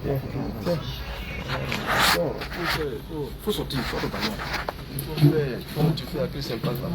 Tiens. Bon, faut sortir, faut totalement. Il faut faire comme tu fais avec les sympas là.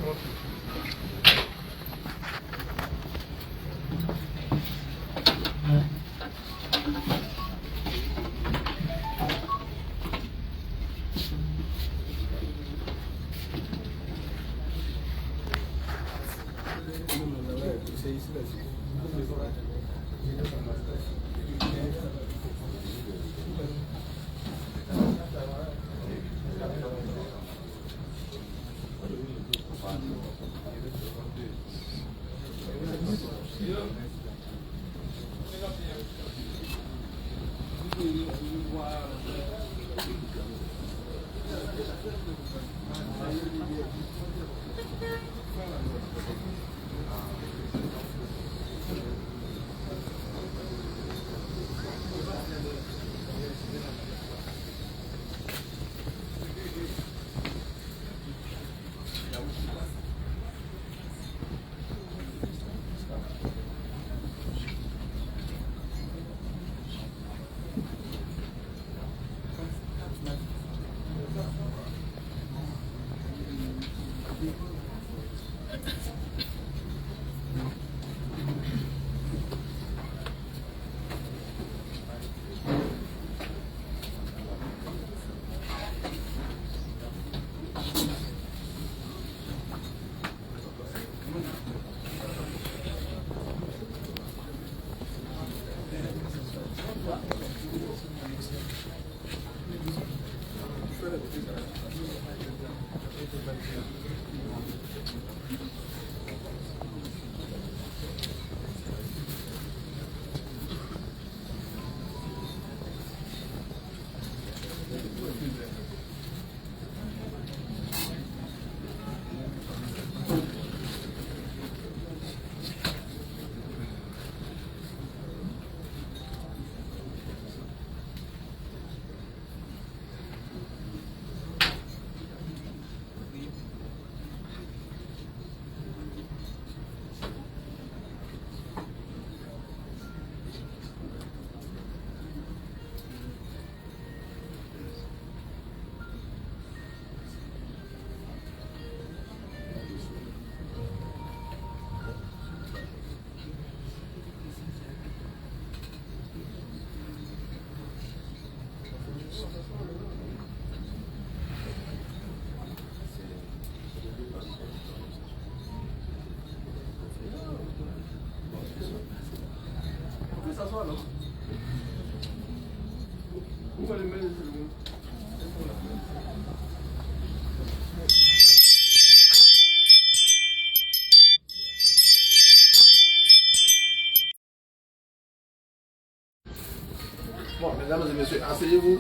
Bon, mesdames et messieurs, asseyez-vous.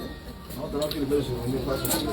En attendant que le bel journée passe.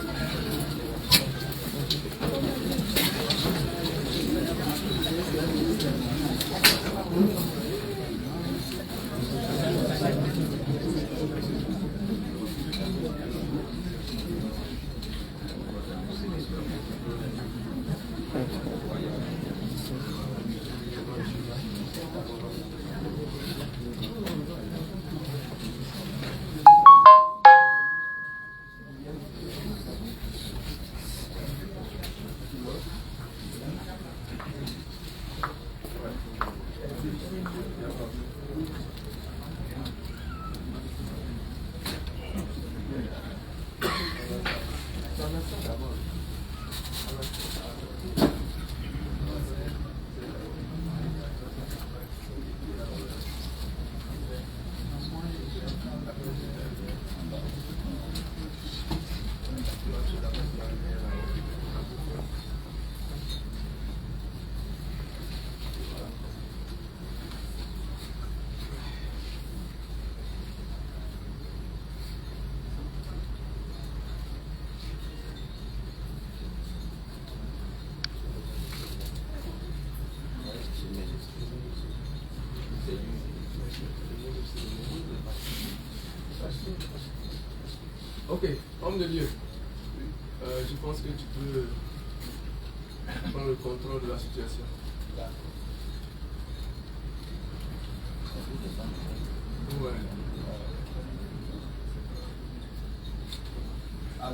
Ok, homme de Dieu, je pense que tu peux prendre le contrôle de la situation. Ouais.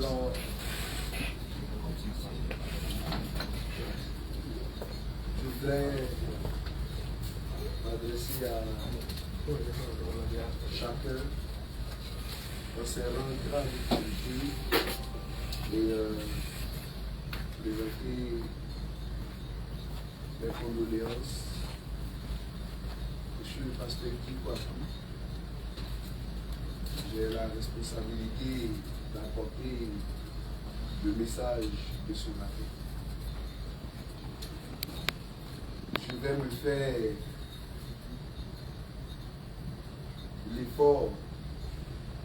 Alors, je voudrais m'adresser à chacun en serrant grave et présenter mes condoléances. Je suis le pasteur Guy Coiffou. J'ai la responsabilité d'apporter le message de ce matin. Je vais me faire l'effort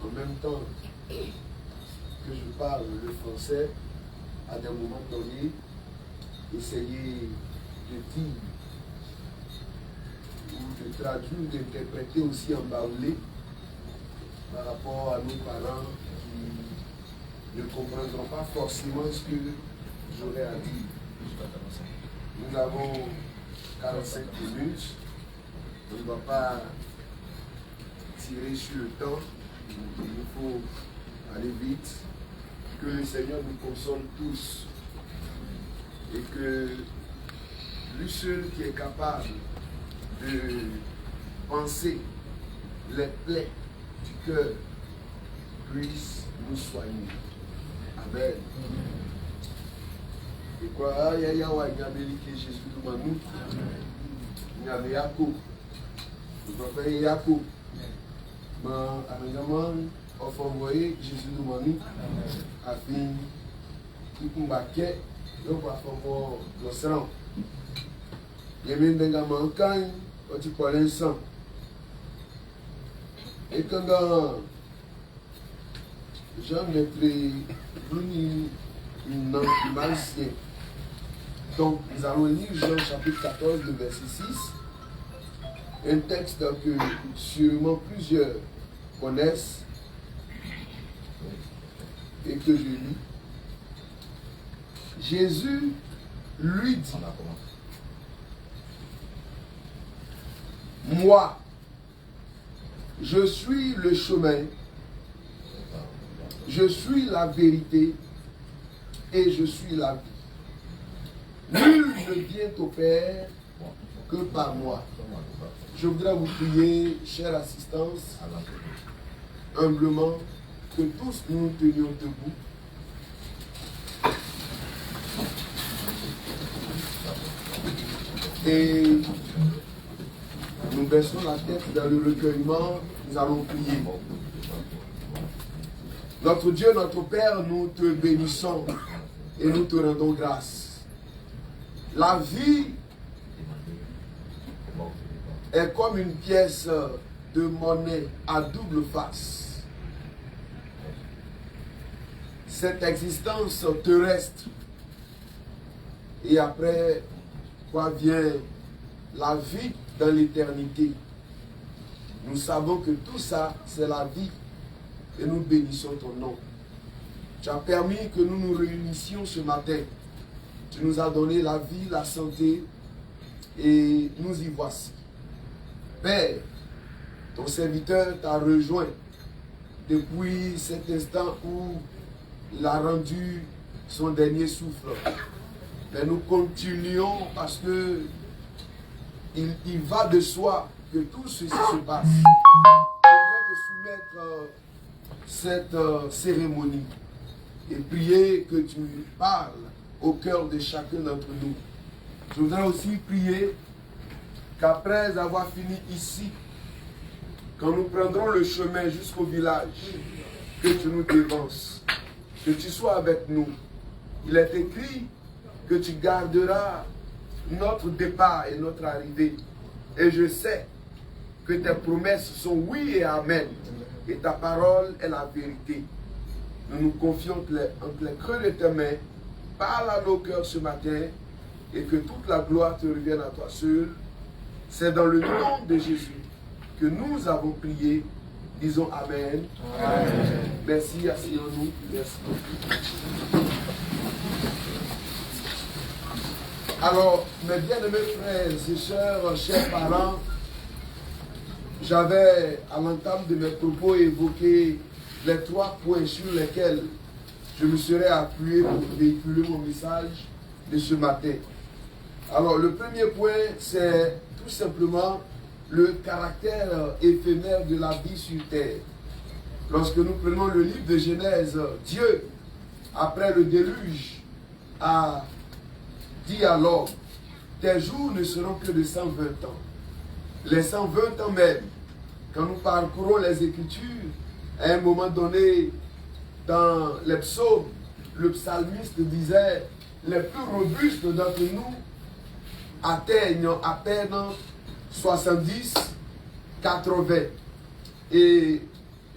en même temps que je parle le français à des moments donnés, essayer de dire ou de traduire, d'interpréter aussi en baoulé par rapport à nos parents qui ne comprendront pas forcément ce que j'aurais à dire. Nous avons 45 minutes, on ne va pas tirer sur le temps, il nous faut aller vite, que le Seigneur nous console tous et que lui seul qui est capable de penser les plaies du cœur puisse nous soigner. Amen. Et quoi, il y a Jésus nous m'a nous. Il y avait Yacoub. Le prophète Yacoub. Mais aménagement, on va envoyer Jésus nous m'a nous. Afin qu'il combatte, on va faire le sang. Il y a même des gens manquants, on dit quoi l'instant. Et quand Jean mettrait une ancien. Donc nous allons lire Jean chapitre 14, le verset 6. Un texte que sûrement plusieurs connaissent et que je lis. Jésus lui dit, moi, je suis le chemin, je suis la vérité et je suis la vie. Nul ne vient au Père que par moi. Je voudrais vous prier, chère assistance, humblement, que tous nous tenions debout. Et nous baissons la tête dans le recueillement, nous allons prier. Notre Dieu, notre Père, nous te bénissons et nous te rendons grâce. La vie est comme une pièce de monnaie à double face. Cette existence terrestre et après quoi vient la vie dans l'éternité. Nous savons que tout ça, c'est la vie et nous bénissons ton nom. Tu as permis que nous nous réunissions ce matin. Tu nous as donné la vie, la santé et nous y voici. Père, ton serviteur t'a rejoint depuis cet instant où il a rendu son dernier souffle. Mais nous continuons parce que il va de soi que tout ceci se passe. Je voudrais te soumettre cette cérémonie et prier que tu parles au cœur de chacun d'entre nous. Je voudrais aussi prier qu'après avoir fini ici, quand nous prendrons le chemin jusqu'au village, que tu nous dévances, que tu sois avec nous. Il est écrit que tu garderas notre départ et notre arrivée. Et je sais que tes promesses sont oui et amen. Et ta parole est la vérité. Nous nous confions entre les creux de tes mains. Parle à nos cœurs ce matin et que toute la gloire te revienne à toi seul. C'est dans le nom de Jésus que nous avons prié. Disons amen. Amen. Merci, asseyons-nous. Merci. Alors, mes bien-aimés frères et sœurs, chers parents, j'avais à l'entame de mes propos évoqué les 3 points sur lesquels je me serais appuyé pour véhiculer mon message de ce matin. Alors, le premier point, c'est tout simplement le caractère éphémère de la vie sur terre. Lorsque nous prenons le livre de Genèse, Dieu, après le déluge, a dit à l'homme, tes jours ne seront que de 120 ans. Les 120 ans même, quand nous parcourons les Écritures, à un moment donné, dans les psaumes, le psalmiste disait, les plus robustes d'entre nous atteignent à peine 70, 80. Et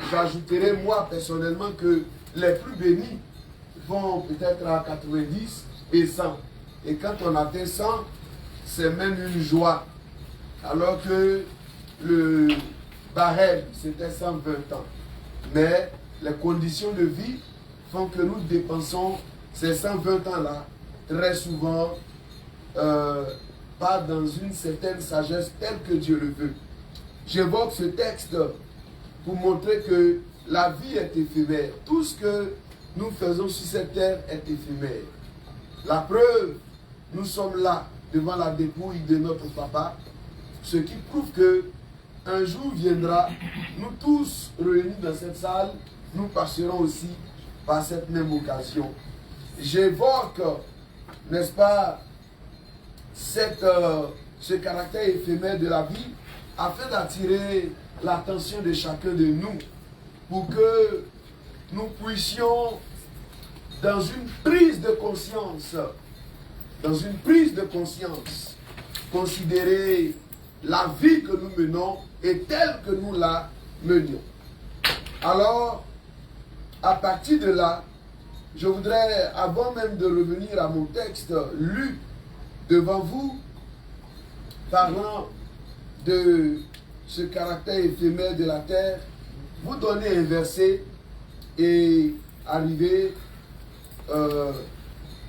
j'ajouterai moi personnellement que les plus bénis vont peut-être à 90 et 100. Et quand on atteint 100, c'est même une joie. Alors que le barème, c'était 120 ans. Mais les conditions de vie font que nous dépensons ces 120 ans-là très souvent pas dans une certaine sagesse telle que Dieu le veut. J'évoque ce texte pour montrer que la vie est éphémère. Tout ce que nous faisons sur cette terre est éphémère. La preuve, nous sommes là devant la dépouille de notre papa, ce qui prouve que un jour viendra, nous tous réunis dans cette salle, nous passerons aussi par cette même occasion. J'évoque, n'est-ce pas, ce caractère éphémère de la vie afin d'attirer l'attention de chacun de nous pour que nous puissions, dans une prise de conscience, considérer la vie que nous menons et telle que nous la menions. Alors, à partir de là, je voudrais, avant même de revenir à mon texte lu devant vous, parlant de ce caractère éphémère de la terre, vous donner un verset et arriver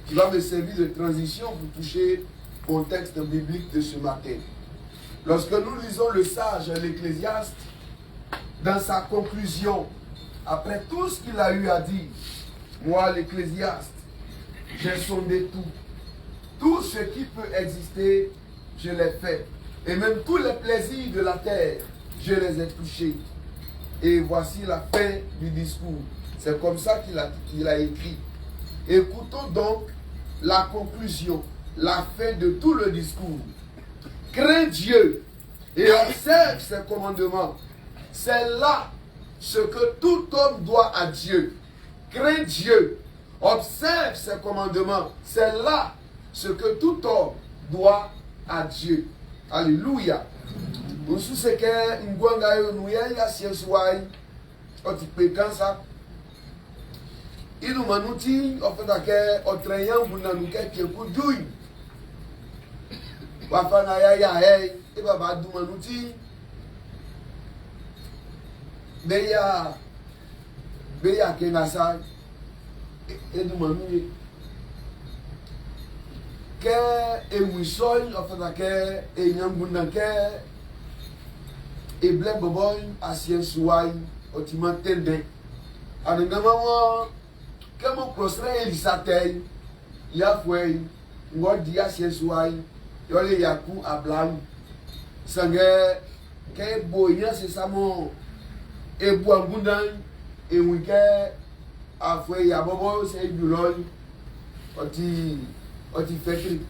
qui va me servir de transition pour toucher mon texte biblique de ce matin. Lorsque nous lisons le sage, l'Ecclésiaste, dans sa conclusion, après tout ce qu'il a eu à dire, moi, l'Ecclésiaste, j'ai sondé tout. Tout ce qui peut exister, je l'ai fait. Et même tous les plaisirs de la terre, je les ai touchés. Et voici la fin du discours. C'est comme ça qu'il a écrit. Écoutons donc la conclusion, la fin de tout le discours. Crains Dieu et observe ses commandements. C'est là ce que tout homme doit à Dieu. Crains Dieu, observe ses commandements. C'est là ce que tout homme doit à Dieu. Alléluia. Nous sommes que Ngwanga nous y a siensouai, otipekansa. Il nous manuti, en fait, que otrayan bunanuke kiekudui. Wafana ya hey, et baba du manuti. Beya kenasa, et du manuti. Que ewisol ofata ke enyambundanke e blem boboy asien suwai otimantende anengama wo kemo prosre elisatei ya foi ngodi asien suwai yole yaku ablam sange ke boya se samo e buambundan e wike afwe ya bobo se julol oti fekri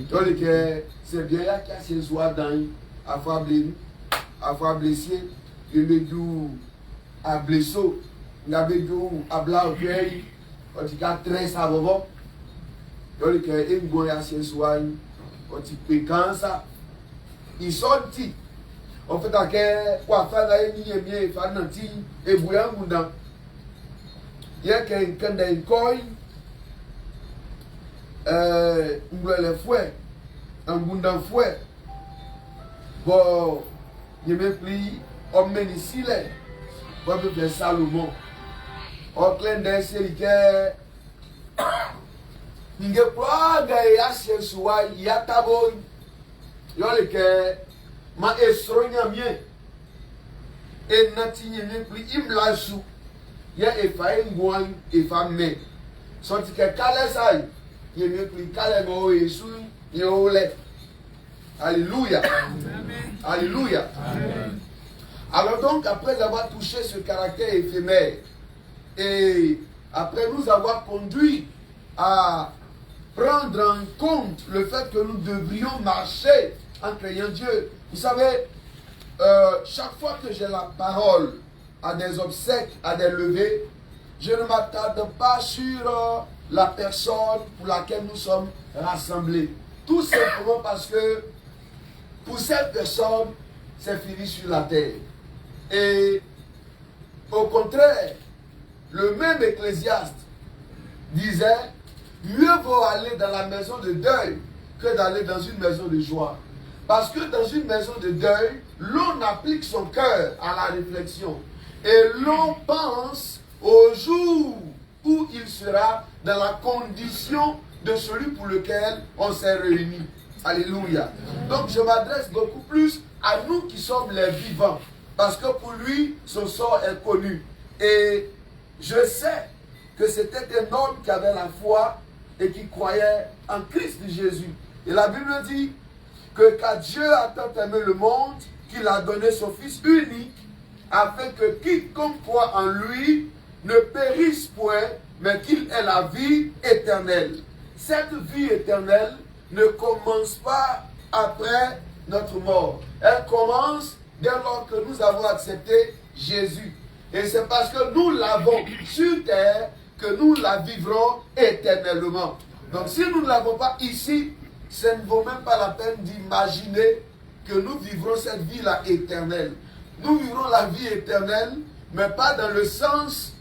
toli que c'est bien là qui a ses joies dans afwa blessé il me dit a blesso ngabe du a bla okai oti ka tres a bobo toli que ngo ya ses joies oti pekansa isoti en fait que kwa fana ni yemie fana ti ebuyangu ndan yeke nkanda nkoi le fouet, un bundan fouet. Bon, je me plie, on mène ici, bon, je fais Salomon. On clin d'œil, c'est que. Il y a pas de soie, il y a tabou. Il y a le que. Ma estronia mien. Et nati, je me plie, il me l'a sous. il y a Ephraim, Gouan, et femme. Sorti que Kalesai, il y a mieux que Kalemo et Sou, il y a Olé. Alléluia. Alléluia. Alors donc, après avoir touché ce caractère éphémère, et après nous avoir conduit à prendre en compte le fait que nous devrions marcher en craignant Dieu. Vous savez, chaque fois que j'ai la parole à des obsèques, à des levées, je ne m'attarde pas sur la personne pour laquelle nous sommes rassemblés. Tout simplement parce que pour cette personne, c'est fini sur la terre. Et au contraire, le même Ecclésiaste disait, mieux vaut aller dans la maison de deuil que d'aller dans une maison de joie. Parce que dans une maison de deuil, l'on applique son cœur à la réflexion. Et l'on pense au jour où il sera dans la condition de celui pour lequel on s'est réunis. Alléluia. Donc je m'adresse beaucoup plus à nous qui sommes les vivants. Parce que pour lui, son sort est connu. Et je sais que c'était un homme qui avait la foi et qui croyait en Christ Jésus. Et la Bible dit que car Dieu a tant aimé le monde qu'il a donné son Fils unique afin que quiconque croit en lui ne périsse point, mais qu'il ait la vie éternelle. Cette vie éternelle ne commence pas après notre mort. Elle commence dès lors que nous avons accepté Jésus. Et c'est parce que nous l'avons sur terre que nous la vivrons éternellement. Donc si nous ne l'avons pas ici, ça ne vaut même pas la peine d'imaginer que nous vivrons cette vie-là éternelle. Nous vivrons la vie éternelle, mais pas dans le sens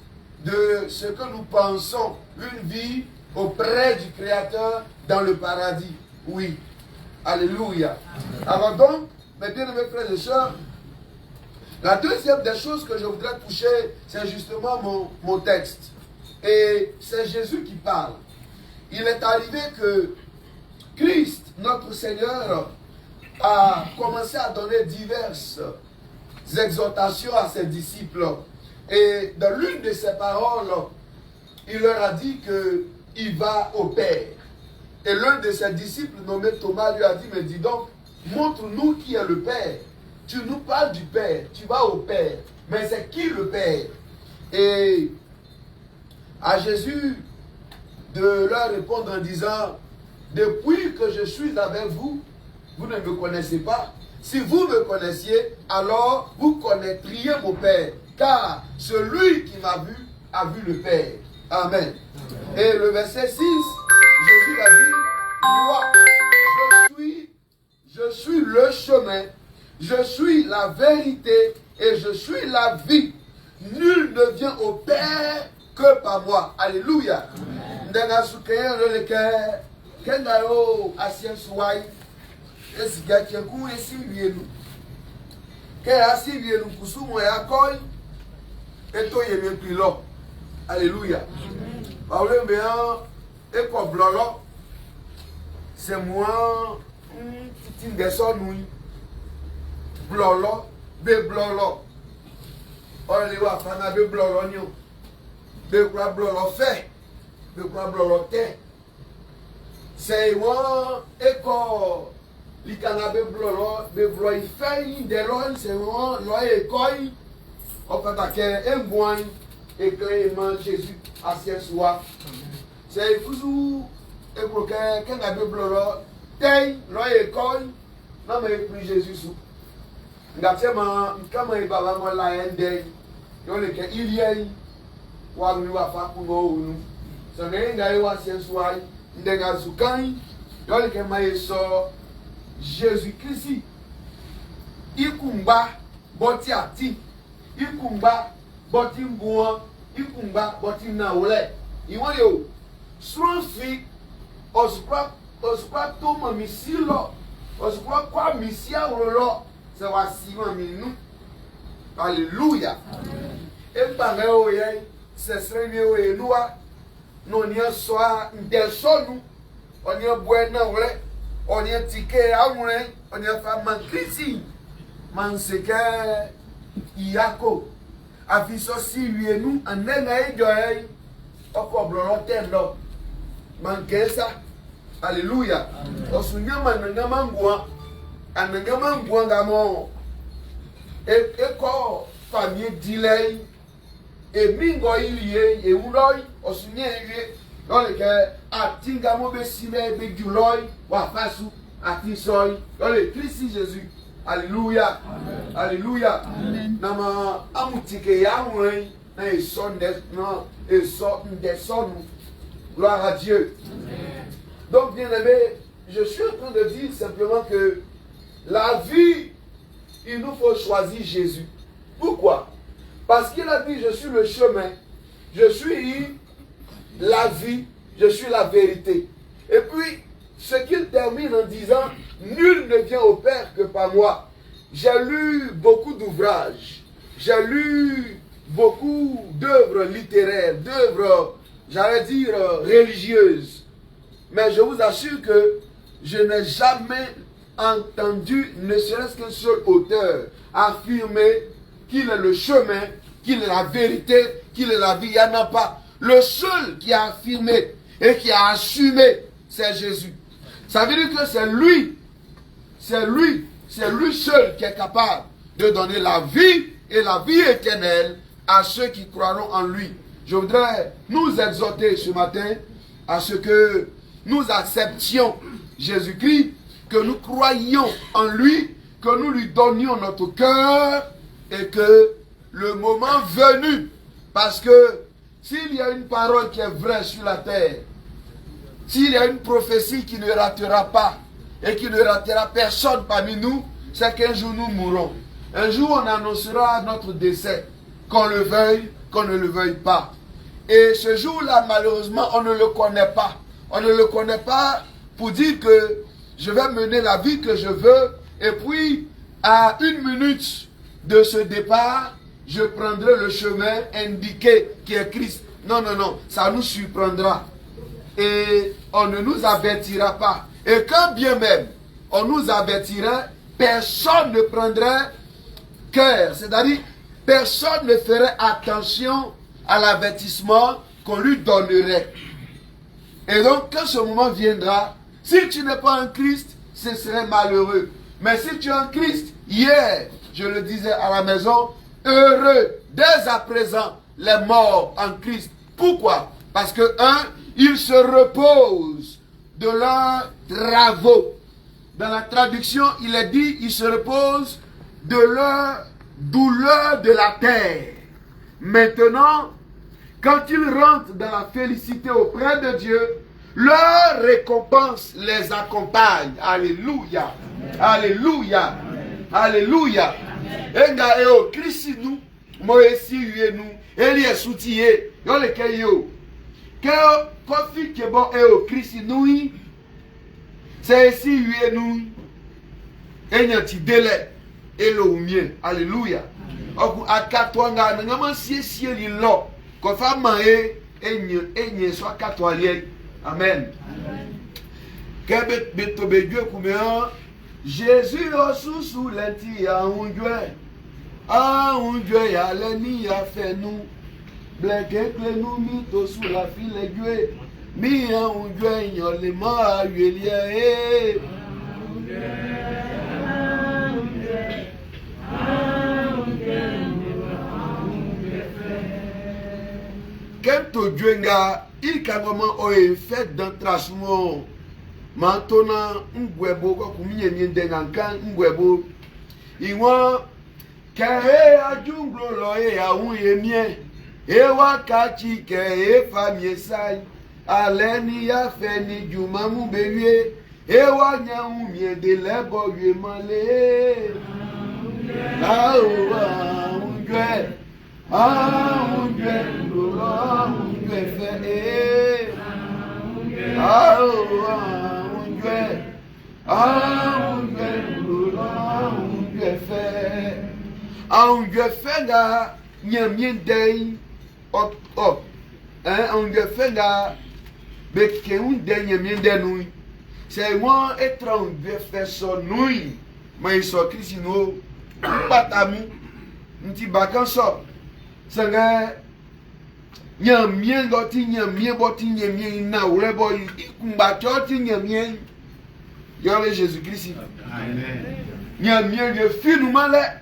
de ce que nous pensons, une vie auprès du Créateur dans le paradis. Oui. Alléluia. Alors donc, mes bien-aimés frères et sœurs, la deuxième des choses que je voudrais toucher, c'est justement mon texte. Et c'est Jésus qui parle. Il est arrivé que Christ, notre Seigneur, a commencé à donner diverses exhortations à ses disciples. Et dans l'une de ses paroles, il leur a dit qu'il va au Père. Et l'un de ses disciples, nommé Thomas, lui a dit, mais dis donc, montre-nous qui est le Père. Tu nous parles du Père, tu vas au Père. Mais c'est qui le Père? Et à Jésus de leur répondre en disant, depuis que je suis avec vous, vous ne me connaissez pas. Si vous me connaissiez, alors vous connaîtriez mon Père. Car celui qui m'a vu a vu le Père. Amen. Et le verset 6, Jésus a dit, moi, je suis le chemin, je suis la vérité et je suis la vie. Nul ne vient au Père que par moi. Alléluia. Alléluia. C'est moi qui descends nous. Blolo, be blolo. On les voit, fana be blolo nyo. Be quoi blolo fait, be quoi blolo te. C'est moi éco. L'icana be blolo, be blolo fait de l'on, c'est moi l'on écoille. On fait taquer un boin et clairement Jésus assis soi. C'est vous et pour que n'a be blolo, te l'on écoille. Non mais plus Jésus sous. Ngatema kama ibaba mola ende yole ke iliai wa mi wa fa ku no unu so ne ngai wa sensuai ndenga zukai yole ke mai so Jésus Christ ikumba boti ati ikumba boti mbuwa ikumba boti na ole iwon yo srofi osukwa to mami silo osukwa kwa misia rolo. Alléluia. Et par c'est serait noir. Non, il y a soit des sons, on y a boire, on y a ticket à on y a fait man critique. Man c'est que Yako. afiso si wienu anenga ejoy oko blorotello mankesa. Alléluia. Osunyama nangama ngwa anangama ngwa ngamo eko famille dilei e mingo ilie e uloi osunye ewie lole ke atinga mo be sime be juloi wa fasu atisoi lole Christ Jésus. Alléluia. Alléluia. Nama amutike ya won na son gloire à Dieu. Donc bien aimé, je suis en train de dire simplement que la vie, il nous faut choisir Jésus. Pourquoi? Parce qu'il a dit, je suis le chemin, je suis la vie, je suis la vérité. Et puis, ce qu'il termine en disant, nul ne vient au Père que par moi. J'ai lu beaucoup d'ouvrages, j'ai lu beaucoup d'œuvres littéraires, d'œuvres, j'allais dire, religieuses. Mais je vous assure que je n'ai jamais entendu, ne serait-ce qu'un seul auteur, affirmer qu'il est le chemin, qu'il est la vérité, qu'il est la vie. Il n'y en a pas. Le seul qui a affirmé et qui a assumé, c'est Jésus. Ça veut dire que c'est lui seul qui est capable de donner la vie et la vie éternelle à ceux qui croiront en lui. Je voudrais nous exhorter ce matin à ce que nous acceptions Jésus-Christ, que nous croyions en lui, que nous lui donnions notre cœur et que le moment venu, parce que s'il y a une parole qui est vraie sur la terre, s'il y a une prophétie qui ne ratera pas et qui ne ratera personne parmi nous, c'est qu'un jour nous mourrons. Un jour on annoncera notre décès, qu'on le veuille, qu'on ne le veuille pas. Et ce jour-là, malheureusement, on ne le connaît pas. On ne le connaît pas pour dire que je vais mener la vie que je veux. Et puis, à 1 minute de ce départ, je prendrai le chemin indiqué qui est Christ. Non, non, non, ça nous surprendra. Et on ne nous avertira pas. Et quand bien même on nous avertirait, personne ne prendrait cœur. C'est-à-dire, personne ne ferait attention à l'avertissement qu'on lui donnerait. Et donc, quand ce moment viendra, si tu n'es pas un Christ, ce serait malheureux. Mais si tu es un Christ, hier, je le disais à la maison, heureux, dès à présent, les morts en Christ. Pourquoi? Parce que, ils se reposent de leurs travaux. Dans la traduction, il est dit, ils se reposent de leur douleur de la terre. Maintenant, quand ils rentrent dans la félicité auprès de Dieu, leur récompense les accompagne. Alléluia. Alléluia. Alléluia. Enga eo Christ nous, Moïse nous, Eli soutien, yo le keyo. Que kofi kebo eo Christ nous, c'est ici nous. Enyati délai elo mien. Alléluia. Oku akatwanga ngama sie li lo. Kofa mae enye so akatwalier. Amen. Kebe beto bedwe kumea Jésus sous lenti a unjwe ya leni ya fenu bleke kle nu mi to sous la file jwe mi a unjwe yon le ma yelie Kento dwenga il kagoma o fait dans trachement Mantona ngwebo kwa kuminye niende ngankan ngwebo Iwa Kere ajunglo lo ya unye mie Ewa kachi ke famie sai Aleni ya feni jumamu bewe Ewa nya umie de lebo yue male Aowa unjwe unjwe lolo unjwe fe Aowa Aunjwe fenga nyamien op aunjwe fenga beke unde nyamien nous c'est moi étrange fait son nuit mais so Christ no patamu nti bakan so Sanga nyamien goti nyamien boti nyamien na ure boy kumba choti nyamien yole Jésus-Christ. Amen. Nyamien de finu male.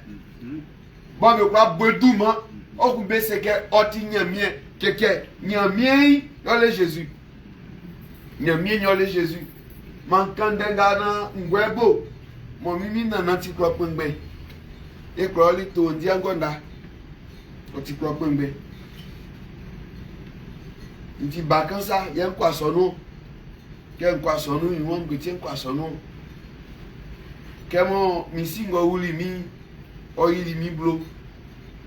Bon me kwa bodouma o kumbe seke oti nyamien keke nyamien yole Jésus. Nyamien yole Jésus. Mankandenga na ngwebo mo mimi na nanti kwa pengbe. E kwa li to ndi angonda. Oti kwa pengbe. Nti bakansa yen kwa sonu. Ken kwa sonu iwon gbe kwa sonu. Kemo misingo wuli mi oyili mi blo.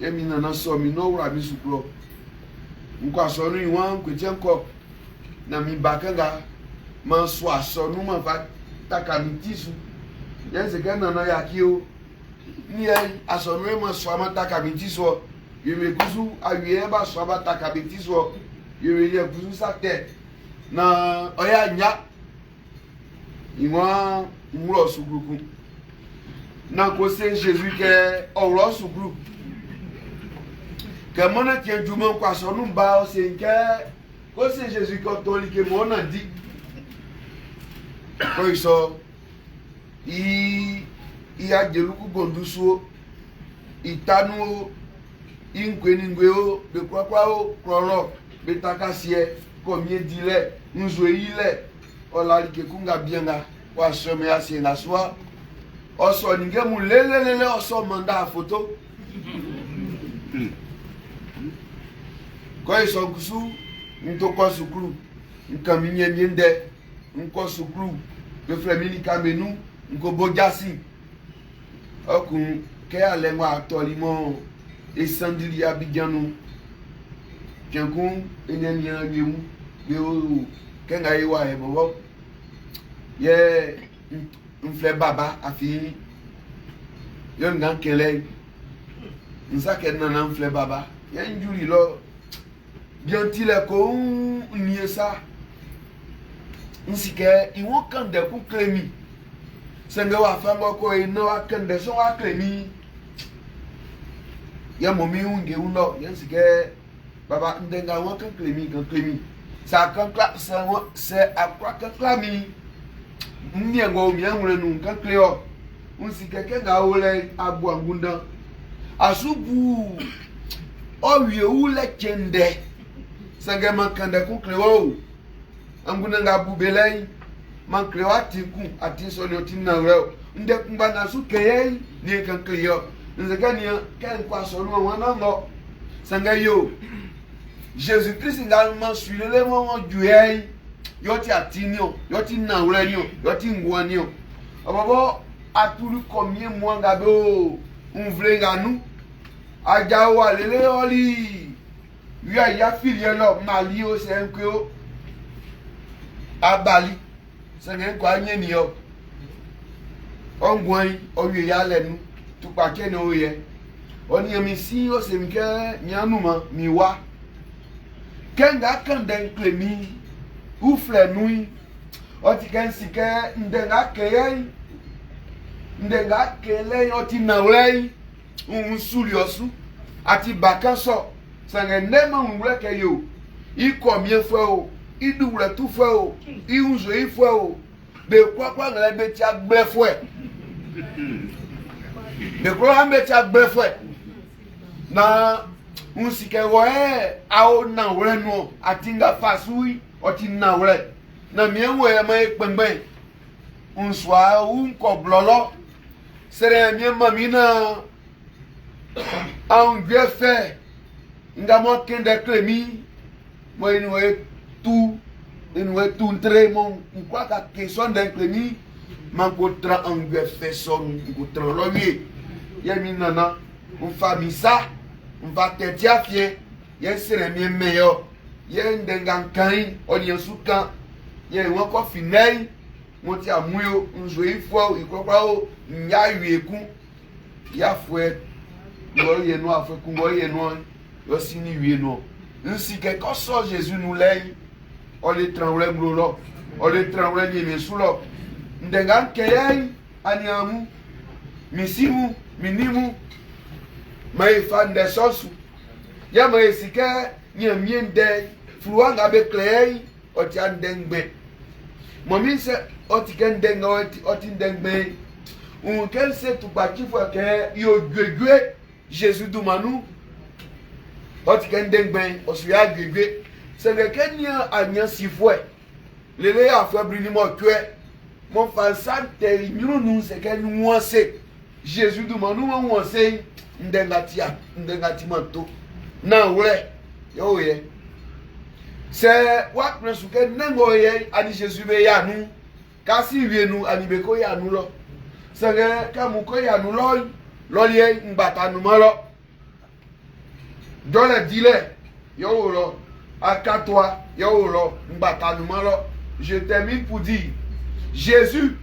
Yemi na so mi no wura mi sukro. Nkwa sonu iwon gbe ko na mi bakanga man so asonu man fa takamitisu. Yen se ken na ya ki o. Ni asonu e man so man takamitisu. Yeme kuzu awie ba so ba takamitisu. Yeye kuzu sakte na oya nya iwa muro sugruku na ko se Jésus ke oro sugru ke mona ke juma kwa so nu ba o se nke ko se Jésus ko to li ke mo na di ko iso i ajeluku gonduso itanu inkweningwe o be kwakwa o kroro betakasie komie dile nzoile olalike kunga bienga wa some ya sina swa oso ninge mu lelelele oso manda photo ko iso kusu ntoko sukru nkaminye nyende nko sukru be fremini kamenu nko bojasi okun ke alenwa atolimo esandili abidjanu Tiankun enyanya yemu yo kenga yiwa e bobo ye mfle baba afi yo ngan kele nsa ken na mfle baba ye njuri lo biantile ko niesa nsike iwon kan de ku klemi senga wa fango ko ina wa kan de so wa klemi ya momi unge uno nsike Baba ndenga wan kan klemi sa kan kla sa se akwa kan klami mniengo mi anwure nu kan kleo unsi keke ga ole abu angunda asubu owie ule kende sange man kande ku kleo angunda nga bubelai man kleo atiku ati so le otinna re nde kumba na su keye ni kan kleo nzekania kan kwa so no wana ngo sange yo Jésus-Christ également sur le moment du hey yoti atinio yoti nawrenio yoti ngwanio ababo atulu combien moi ngado unvlenga nu aja wa lele oli ya filie lo mali o se nko abali se nge ko anye ni o ongwan oye ya lenu tupa kene oye oni mi si o se nke nyanuma mi wa kenga kande klemi ufle nui oti ken sike ndenga kele oti nawlei unsuliosu ati bakanso sange nema unwle ke yo ikomie fwe o iduwle tu fwe o iunzo ifwe o be kwakwa ngale be ti agbe fwe be kwa be ti agbe fwe na unsike wo ao na wre no atinga fasui oti na wre na mienwo e ma ipengbe unswa unko blolo sere mi mami na an gbefe ngamo kende klemi mo inwe tu ntre mo nkwa ka question de klemi man ko tra an gbefe son ko tra lo wi ye mi nana un famisa va tete afie ye sere mi meyo ye ndenga kan oni sukan ye won ko finei mo ti amuyo nzo ifo ikokwa o nya yieku ya fue lo ye no afeku mo ye no yo sini wie no nsi ke ko so Jesus nu lei o le tranwre mlo o le tranwre ni mesulo ndenga keye aniamu misimu minimu mai fande sosu Yama esika nyamiende fluanga be klei oti andengbe. Momi se oti kendenga oti ndengbe. Un kel se tu baki fwa ke yo gwegwe Jésus du manu. Oti kendengbe osuya gwegwe. Se le kenya anya sifwe. Lele ya fwa brini mo kwe. Mon fansan te nyunu se ken nuanse. Jésus du manu mo nuanse ndengati manto. Na wè, yo ye. C'est what presuke nengo ye ani Jésus be ya nu. Kasi wie nu ani be ko ya nu lo. C'est que kamu ko ya nu lo, lo ye mbata nu ma lo. Dans le dile, yo lo. Akatwa, yo lo, mbata nu ma lo. Je termine pour dire, Jésus,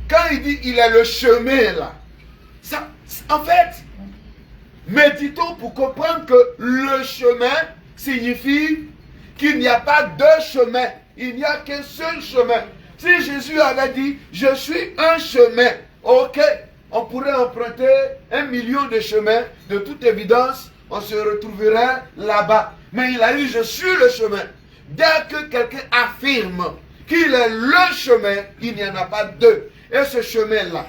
quand il dit il est le chemin là, ça, en fait, méditons pour comprendre que le chemin signifie qu'il n'y a pas deux chemins. Il n'y a qu'un seul chemin. Si Jésus avait dit, je suis un chemin, ok, on pourrait emprunter 1 million de chemins. De toute évidence, on se retrouverait là-bas. Mais il a dit, je suis le chemin. Dès que quelqu'un affirme qu'il est le chemin, il n'y en a pas deux. Et ce chemin-là,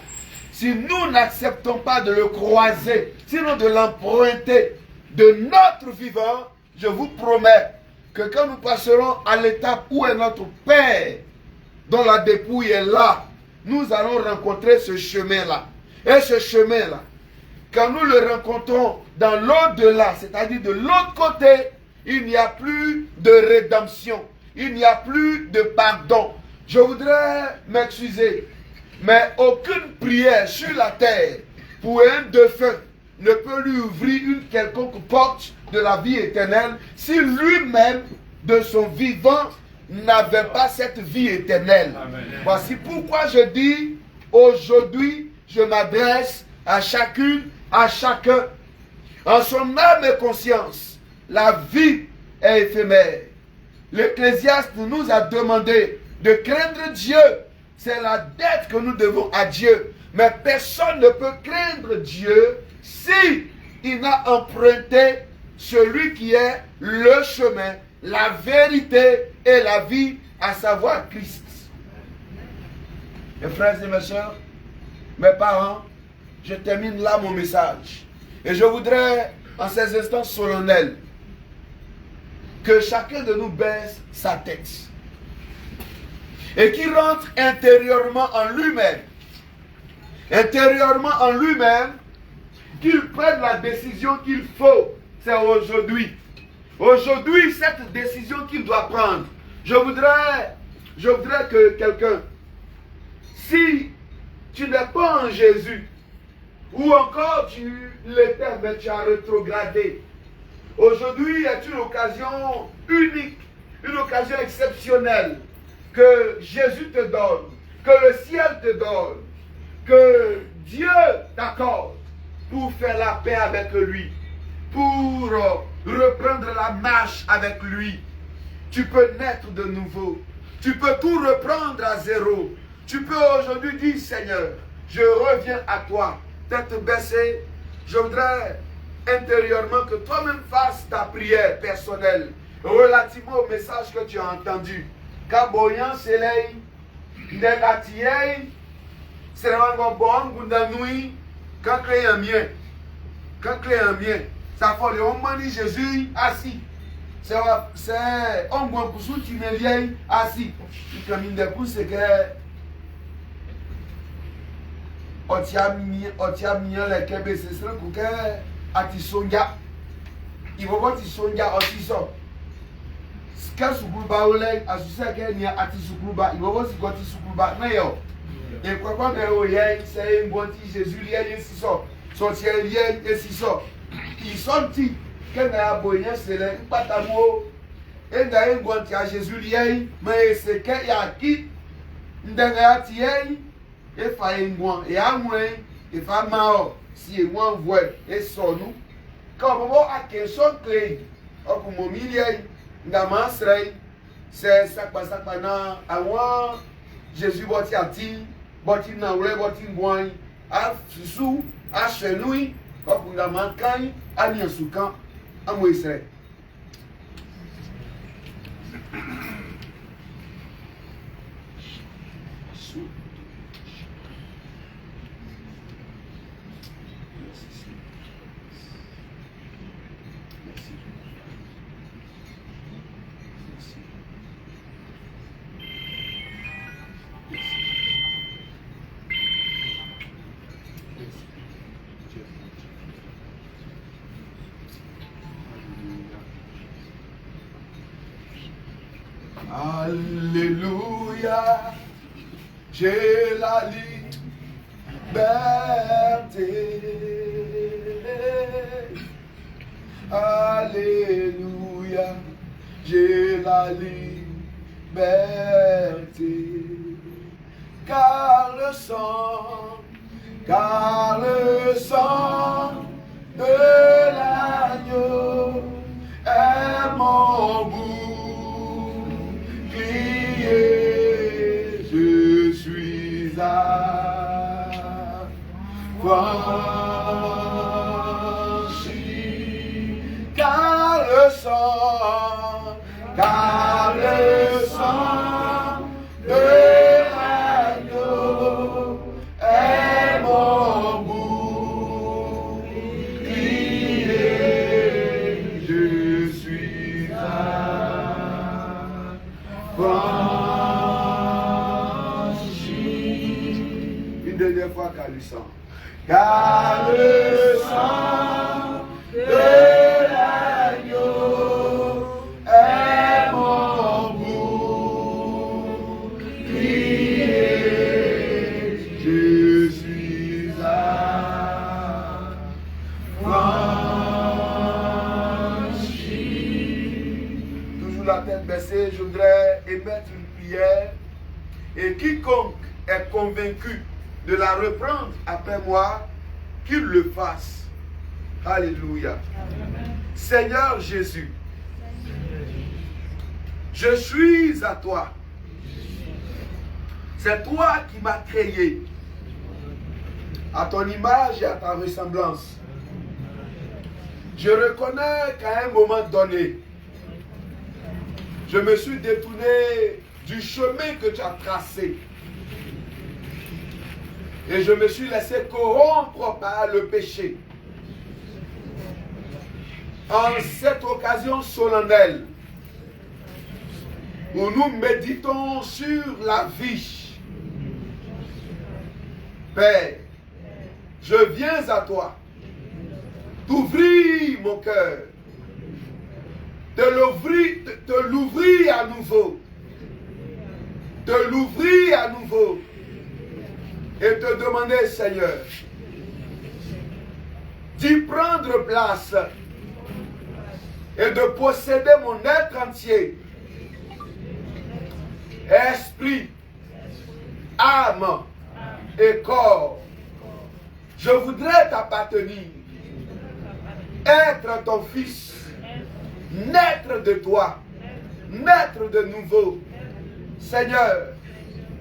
si nous n'acceptons pas de le croiser, sinon de l'emprunter de notre vivant, je vous promets que quand nous passerons à l'étape où est notre Père, dont la dépouille est là, nous allons rencontrer ce chemin-là. Et ce chemin-là, quand nous le rencontrons dans l'au-delà, c'est-à-dire de l'autre côté, il n'y a plus de rédemption, il n'y a plus de pardon. Je voudrais m'excuser, mais aucune prière sur la terre pour un défunt ne peut lui ouvrir une quelconque porte de la vie éternelle si lui-même, de son vivant, n'avait pas cette vie éternelle. Amen. Voici pourquoi je dis, aujourd'hui, je m'adresse à chacune, à chacun. En son âme et conscience, la vie est éphémère. L'Ecclésiaste nous a demandé de craindre Dieu. C'est la dette que nous devons à Dieu. Mais personne ne peut craindre Dieu si il n'a emprunté celui qui est le chemin, la vérité et la vie, à savoir Christ. Mes frères et mes sœurs, mes parents, je termine là mon message. Et je voudrais, en ces instants solennels, que chacun de nous baisse sa tête et qu'il rentre intérieurement en lui-même. Intérieurement en lui-même, qu'il prenne la décision qu'il faut. C'est aujourd'hui. Aujourd'hui, cette décision qu'il doit prendre. Je voudrais que quelqu'un, si tu n'es pas en Jésus, ou encore tu l'étais, mais tu as rétrogradé, aujourd'hui est une occasion unique, une occasion exceptionnelle que Jésus te donne, que le ciel te donne, que Dieu t'accorde pour faire la paix avec lui, pour reprendre la marche avec lui. Tu peux naître de nouveau. Tu peux tout reprendre à zéro. Tu peux aujourd'hui dire, Seigneur, je reviens à toi. Tête baissée, je voudrais intérieurement que toi-même fasses ta prière personnelle relativement au message que tu as entendu. Kaboyan selei, negatiei, serewango bon, gundanui, quand clé un mien. Quand clé un mien. Ça fait le moment ni Jésus assis. C'est on voit pour sous tu vieille assis. Tu camines de pouces c'est que otiamia le kebe c'est ça pour que atisonga. Il va voir tisonga aussi ça. Quand sukuruba ole asusa ke ni atisukuruba il va voir si goti sukuruba na yo. Et quoi pas mais oye c'est un bon petit Jésus lié ici ça. Sortir lié ici ça. Ils sont dit que n'a boyen c'est le patamo et n'a un bon petit Jésus lié mais c'est que ya qui ndanga tiei et fa ngwan et a moins et fa mao si moi voit et sonu comme on a question clé au pour milieu ndama srei c'est ça na awon Jésus boti ati boti na wle boti ngwan a susu a chenui au pour ndama kan a ni sukan Amo Israël. Alléluia, j'ai la liberté. Alléluia, j'ai la liberté. Car le sang de l'agneau est mon bouclier. Je suis affranchi. Car le sang de l'agneau est mon bouclier. Je suis affranchi. Une dernière fois, car le sang. Car le sang de l'agneau est mon bouclier. Je suis affranchi. Toujours la tête baissée, je voudrais émettre une prière. Et quiconque est convaincu de la reprendre après moi, qu'il le fasse. Alléluia. Seigneur Jésus, je suis à toi. C'est toi qui m'as créé à ton image et à ta ressemblance. Je reconnais qu'à un moment donné, je me suis détourné du chemin que tu as tracé. Et je me suis laissé corrompre par le péché. En cette occasion solennelle, où nous méditons sur la vie, Père, je viens à toi, t'ouvrir mon cœur, te l'ouvrir à nouveau, et te demander, Seigneur, d'y prendre place et de posséder mon être entier, esprit, âme et corps. Je voudrais t'appartenir, être ton fils, naître de toi, naître de nouveau. Seigneur,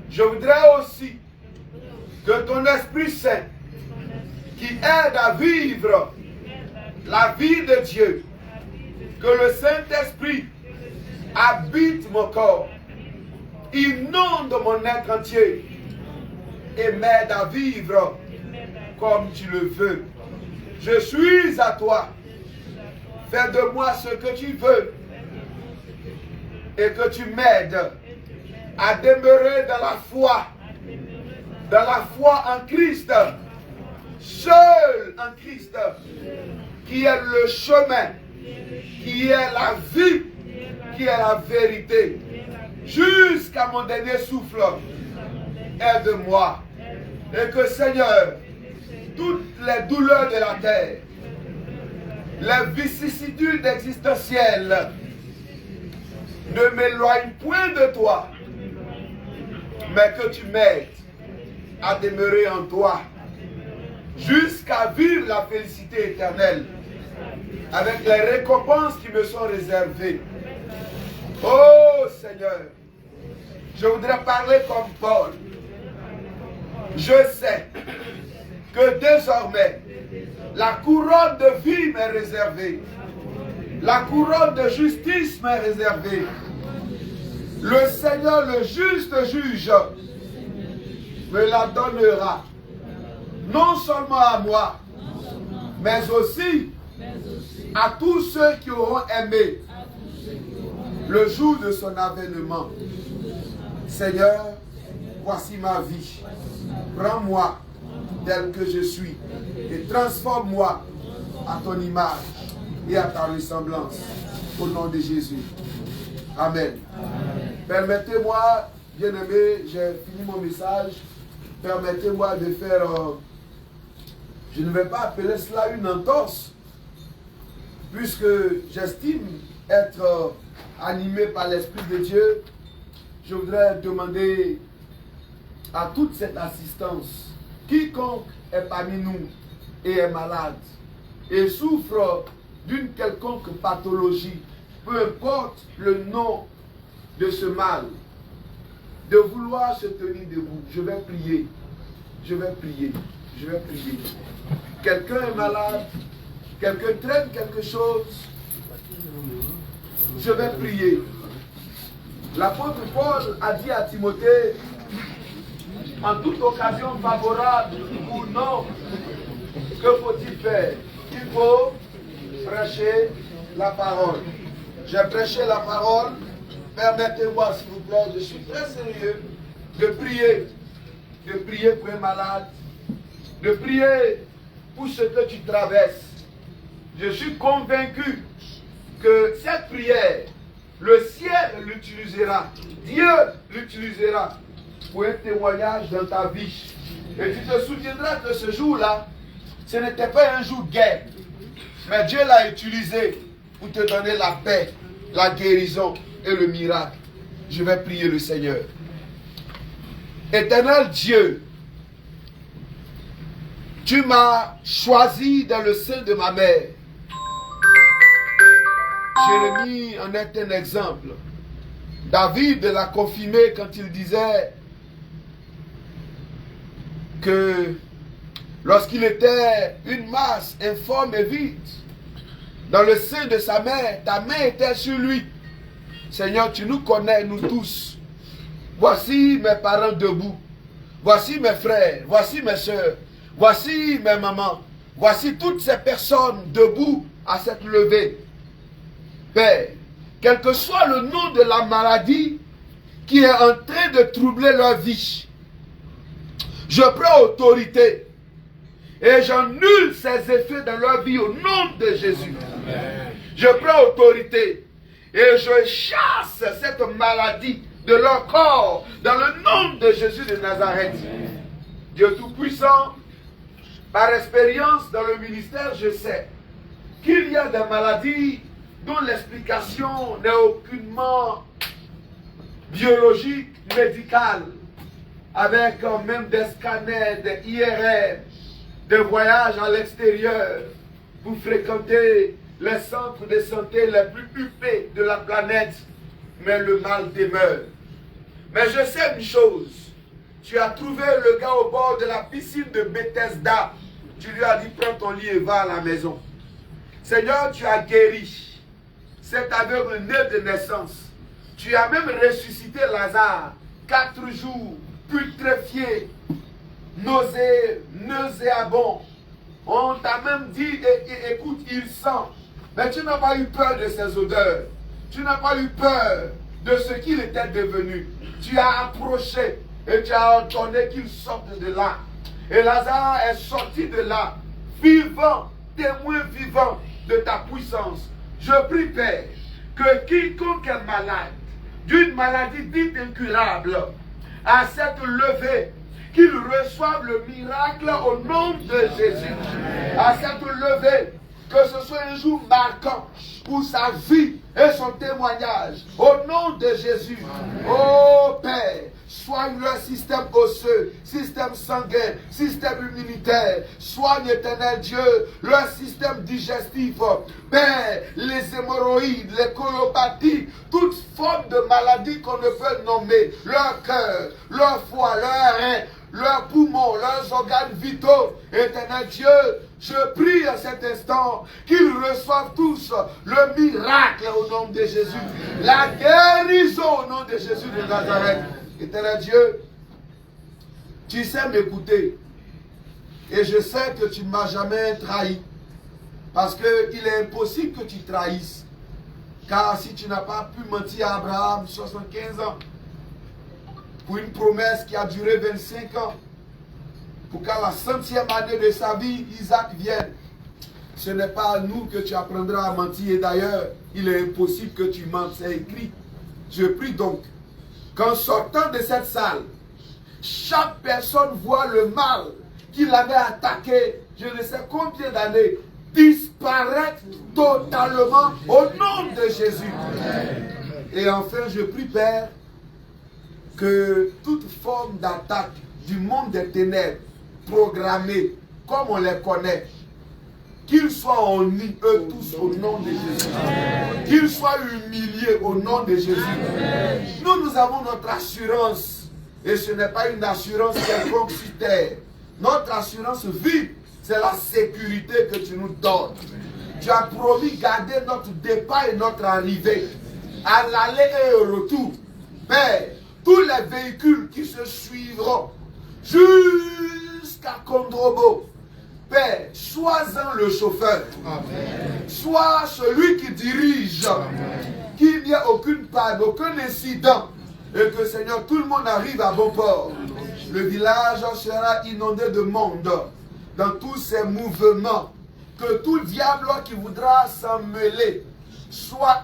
je voudrais aussi que ton Esprit Saint, qui aide à vivre la vie de Dieu, que le Saint-Esprit habite mon corps, inonde mon être entier et m'aide à vivre comme tu le veux. Je suis à toi. Fais de moi ce que tu veux et que tu m'aides à demeurer dans la foi en Christ, seul en Christ, qui est le chemin, qui est la vie, qui est la vérité, jusqu'à mon dernier souffle. Aide-moi. Et que, Seigneur, toutes les douleurs de la terre, les vicissitudes existentielles ne m'éloignent point de toi, mais que tu m'aides à demeurer en toi jusqu'à vivre la félicité éternelle avec les récompenses qui me sont réservées. Oh Seigneur, je voudrais parler comme Paul. Je sais que désormais la couronne de vie m'est réservée La couronne de justice m'est réservée. Le Seigneur, le juste juge, me la donnera. Non seulement à moi, mais aussi à tous ceux qui auront aimé le jour de son avènement. Seigneur, voici ma vie. Prends-moi tel que je suis et transforme-moi à ton image et à ta ressemblance. Au nom de Jésus. Amen. Permettez-moi, bien-aimés, j'ai fini mon message. Permettez-moi de faire, je ne vais pas appeler cela une entorse, puisque j'estime être animé par l'Esprit de Dieu. Je voudrais demander à toute cette assistance, quiconque est parmi nous et est malade et souffre d'une quelconque pathologie, peu importe le nom de ce mal, de vouloir se tenir debout. Je vais prier. Je vais prier. Je vais prier. Quelqu'un est malade, quelqu'un traîne quelque chose. Je vais prier. L'apôtre Paul a dit à Timothée, en toute occasion favorable ou non, que faut-il faire? Il faut prêcher la parole. J'ai prêché la parole. Permettez-moi, s'il vous plaît, je suis très sérieux, de prier pour un malade, de prier pour ce que tu traverses. Je suis convaincu que cette prière, le ciel l'utilisera, Dieu l'utilisera pour un témoignage dans ta vie. Et tu te souviendras que ce jour-là, ce n'était pas un jour gai, mais Dieu l'a utilisé pour te donner la paix, la guérison et le miracle. Je vais prier le Seigneur. Éternel Dieu, tu m'as choisi dans le sein de ma mère. Jérémie en est un exemple. David l'a confirmé quand il disait que lorsqu'il était une masse informe et vide, dans le sein de sa mère, ta main était sur lui. Seigneur, tu nous connais, nous tous. Voici mes parents debout. Voici mes frères. Voici mes soeurs. Voici mes mamans. Voici toutes ces personnes debout à cette levée. Père, quel que soit le nom de la maladie qui est en train de troubler leur vie, je prends autorité et j'annule ces effets dans leur vie au nom de Jésus. Amen. Je prends autorité et je chasse cette maladie de leur corps dans le nom de Jésus de Nazareth. Amen. Dieu Tout-Puissant, par expérience dans le ministère, je sais qu'il y a des maladies dont l'explication n'est aucunement biologique, médicale, avec même des scanners, des IRM, des voyages à l'extérieur pour fréquenter les centres de santé les plus huppés de la planète, mais le mal demeure. Mais je sais une chose, tu as trouvé le gars au bord de la piscine de Bethesda, tu lui as dit prends ton lit et va à la maison. Seigneur, tu as guéri cet aveugle né de naissance. Tu as même ressuscité Lazare, 4 jours, putréfié, nauséabond. On t'a même dit, écoute, il sent. Mais tu n'as pas eu peur de ses odeurs. Tu n'as pas eu peur de ce qu'il était devenu. Tu as approché et tu as ordonné qu'il sorte de là. Et Lazare est sorti de là, vivant, témoin vivant de ta puissance. Je prie, Père, que quiconque est malade, d'une maladie dite incurable, à cette levée, qu'il reçoive le miracle au nom de Jésus. À cette levée, que ce soit un jour marquant pour sa vie et son témoignage. Au nom de Jésus. Oh Père, soigne leur système osseux, système sanguin, système immunitaire. Soigne, éternel Dieu, leur système digestif. Père, les hémorroïdes, les colopathies, toute forme de maladie qu'on ne peut nommer. Leur cœur, leur foie, leur rein, leurs poumons, leurs organes vitaux. Éternel Dieu, Je prie à cet instant qu'ils reçoivent tous le miracle au nom de Jésus. La guérison au nom de Jésus de Nazareth. Éternel Dieu, tu sais m'écouter. Et je sais que tu ne m'as jamais trahi. Parce qu'il est impossible que tu trahisses. Car si tu n'as pas pu mentir à Abraham 75 ans, pour une promesse qui a duré 25 ans, pour qu'à la 100e année de sa vie, Isaac vienne, ce n'est pas à nous que tu apprendras à mentir. Et d'ailleurs, il est impossible que tu mentes, c'est écrit. Je prie donc qu'en sortant de cette salle, chaque personne voit le mal qu'il avait attaqué, je ne sais combien d'années, disparaître totalement au nom de Jésus. Et enfin, je prie, Père, que toute forme d'attaque du monde des ténèbres, programmée comme on les connaît, qu'ils soient honnis, eux tous, au nom de Jésus. Qu'ils soient humiliés au nom de Jésus. Nous avons notre assurance. Et ce n'est pas une assurance quelconque sur terre. Notre assurance vive, c'est la sécurité que tu nous donnes. Tu as promis garder notre départ et notre arrivée, à l'aller et au retour. Père, tous les véhicules qui se suivront jusqu'à Kondrobo, Père, sois-en le chauffeur. Amen. Sois celui qui dirige. Qu'il n'y ait aucune panne, aucun incident. Et que, Seigneur, tout le monde arrive à bon port. Le village sera inondé de monde dans tous ses mouvements. Que tout diable qui voudra s'en mêler soit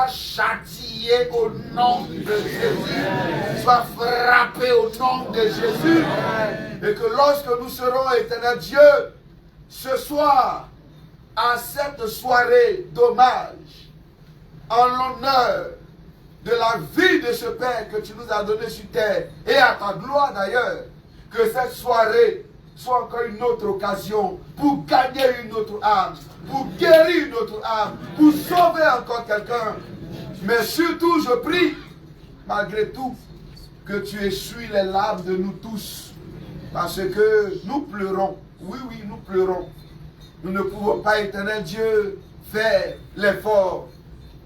châtié au nom de Jésus, soit frappé au nom de Jésus, et que lorsque nous serons, éternel Dieu, ce soir, à cette soirée d'hommage, en l'honneur de la vie de ce Père que tu nous as donné sur terre, et à ta gloire d'ailleurs, que cette soirée soit encore une autre occasion pour gagner une autre âme, pour guérir une autre âme, pour sauver encore quelqu'un. Mais surtout, je prie, malgré tout, que tu essuies les larmes de nous tous. Parce que nous pleurons. Oui, nous pleurons. Nous ne pouvons pas, éternel Dieu, faire l'effort.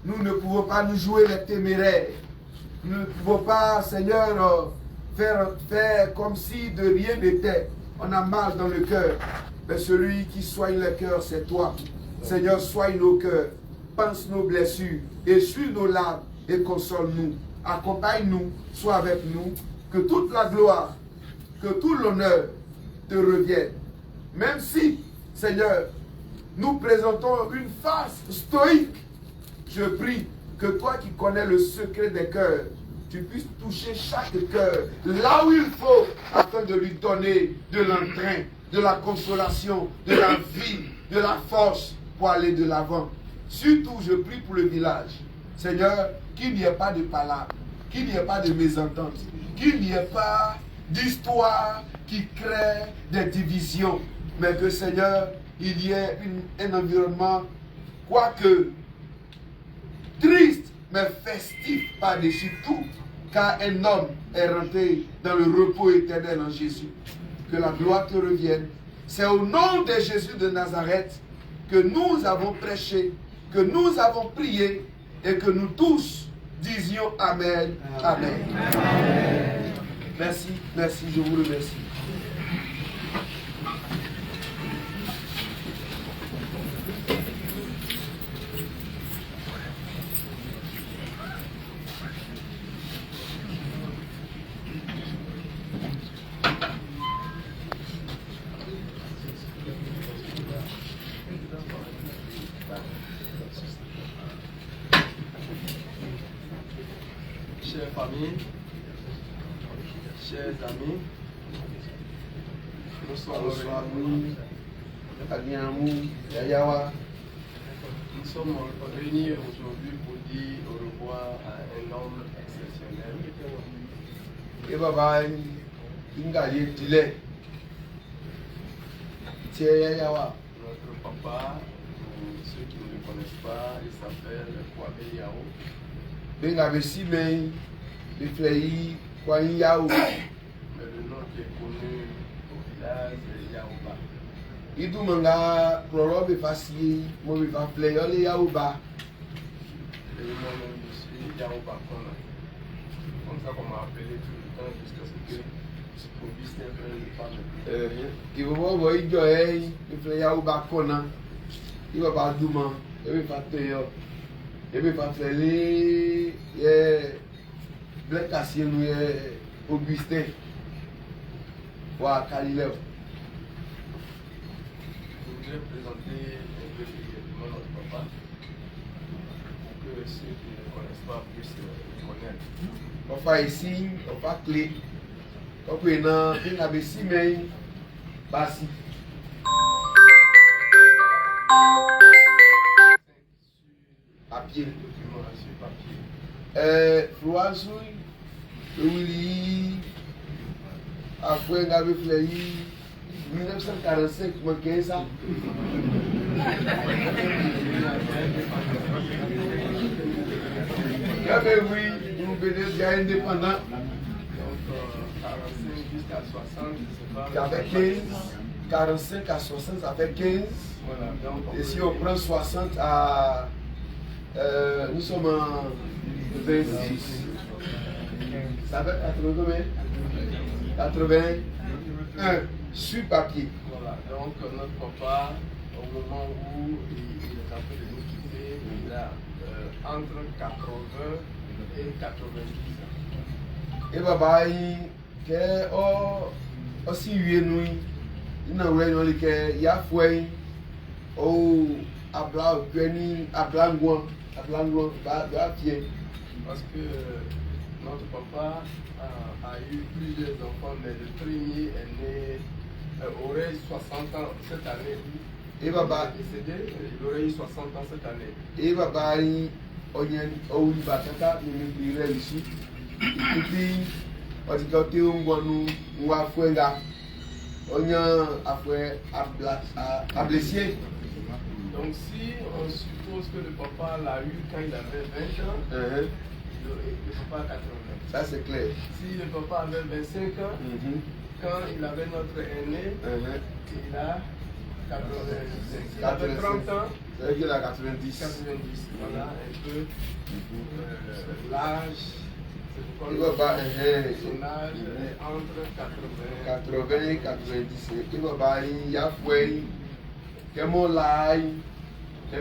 Nous ne pouvons pas nous jouer les téméraires. Nous ne pouvons pas, Seigneur, faire comme si de rien n'était. On a mal dans le cœur. Mais celui qui soigne le cœur, c'est toi. Seigneur, soigne nos cœurs. Pense nos blessures. Essuie nos larmes et console-nous. Accompagne-nous. Sois avec nous. Que toute la gloire, que tout l'honneur te revienne. Même si, Seigneur, nous présentons une face stoïque, je prie que toi qui connais le secret des cœurs, tu puisses toucher chaque cœur là où il faut afin de lui donner de l'entrain, de la consolation, de la vie, de la force pour aller de l'avant. Surtout, je prie pour le village. Seigneur, qu'il n'y ait pas de palabres, qu'il n'y ait pas de mésentente, qu'il n'y ait pas d'histoire qui crée des divisions, mais que, Seigneur, il y ait un environnement, quoique triste, mais festif par-dessus tout, car un homme est rentré dans le repos éternel en Jésus. Que la gloire te revienne. C'est au nom de Jésus de Nazareth que nous avons prêché, que nous avons prié et que nous tous disions Amen. Amen. Amen. Merci, je vous remercie. Chers familles, chers amis, nous sommes réunis aujourd'hui pour dire au revoir à un homme exceptionnel. Notre papa, pour ceux qui ne le connaissent pas, il s'appelle Kwame Yao. Mais le nom qui est connu au village est Yaoba. Idu manga prologue facile, moi va plaire les yaouba. Et moi-même, je suis Yaouba Kona. Comme ça qu'on m'a appelé tout le temps jusqu'à ce que mon business ne pas me plaire. Il va voir il joye, il fait yaouba Kona. Il va pas douman, il va pas payer. Il va pas faire les Black Cassier nous Augustin. Voilà, Kalileo. Je voudrais présenter un peu brièvement notre papa pour que ceux qui ne connaissent pas puissent le connaître. On fait ici, on fait clé. On peut y avoir 6 mains, bassi. Papier. Document sur papier. Froisouille, oui, après on avait fait 1945, manqué ça. Oui, nous bénéficions indépendants. Donc 45 jusqu'à 60, je ne sais pas. Ça fait 15, 45 à 60, ça fait 15. Voilà, donc Et si on prend 60 à... nous sommes en 26. Ça fait 80 combien? 81 sur papier. voilà, donc notre papa, au moment où il est en train de nous quitter, il a entre 80 et 90 ans. Et papa, que aussi nous, il y a fouet, abla Parce que notre papa a eu plusieurs enfants, mais le premier est né, aurait 60 ans cette année. Et papa, Il est décédé, il aurait eu 60 ans cette année. et papa, on y va ici. Et puis, on dit que on va faire on a blessé. Donc si on suppose que le papa l'a eu quand il avait 20 ans, le papa a 80 ans. Ça c'est clair. Si le papa avait 25 ans, quand il avait notre aîné, il a 85. S'il avait 30 ans, ça veut dire qu'il a 90. 90. Voilà un peu l'âge. Il va pas Son âge est entre 80 et 90. Il va pas y a fouet. Comme on l'a eu. Il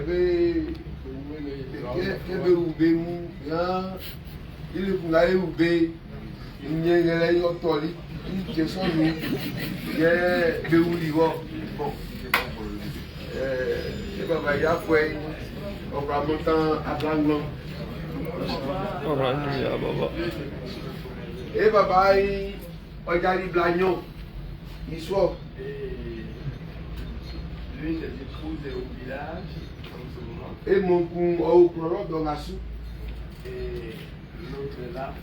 et papa, regarde Blagnon, il soit. L'une des épouses est au village en ce moment. Et mon coup au prologue dans la soupe. Et l'autre est là.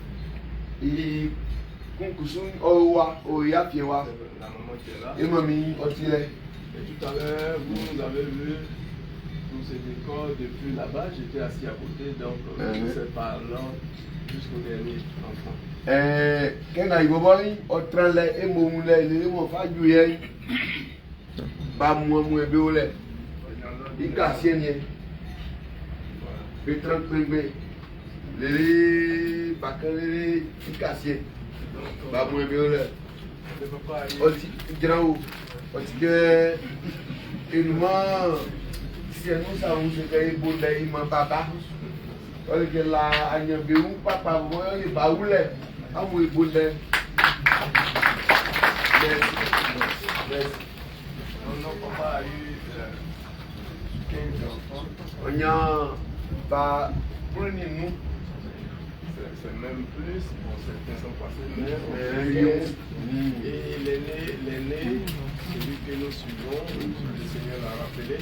Et concussion au Yapiewa. La maman qui est là. Et mamie, au tiret. Et tout à l'heure, vous nous avez vu tous ces décors depuis là-bas. J'étais assis à côté, donc je sais par là jusqu'au dernier enfant. Quand il va voir, au train là, et mon lait, les mots fa du yen. Ba moi, béolé. Il casse rien. Le 30 pingbe. Les bacalés, il casse rien. Ba moi, béolé. Le papa Aussi, grand ou. Parce que, il m'a. Si nous savons que les bons d'ailleurs, mon papa. Parce que là, il y a un papa, moi, il va où les. Ah, oui, bon d'ailleurs. Notre papa a eu 15 enfants. On y a pas pour nous. C'est même plus, bon, certains sont passés, mais et l'aîné, celui que nous suivons, le Seigneur l'a rappelé.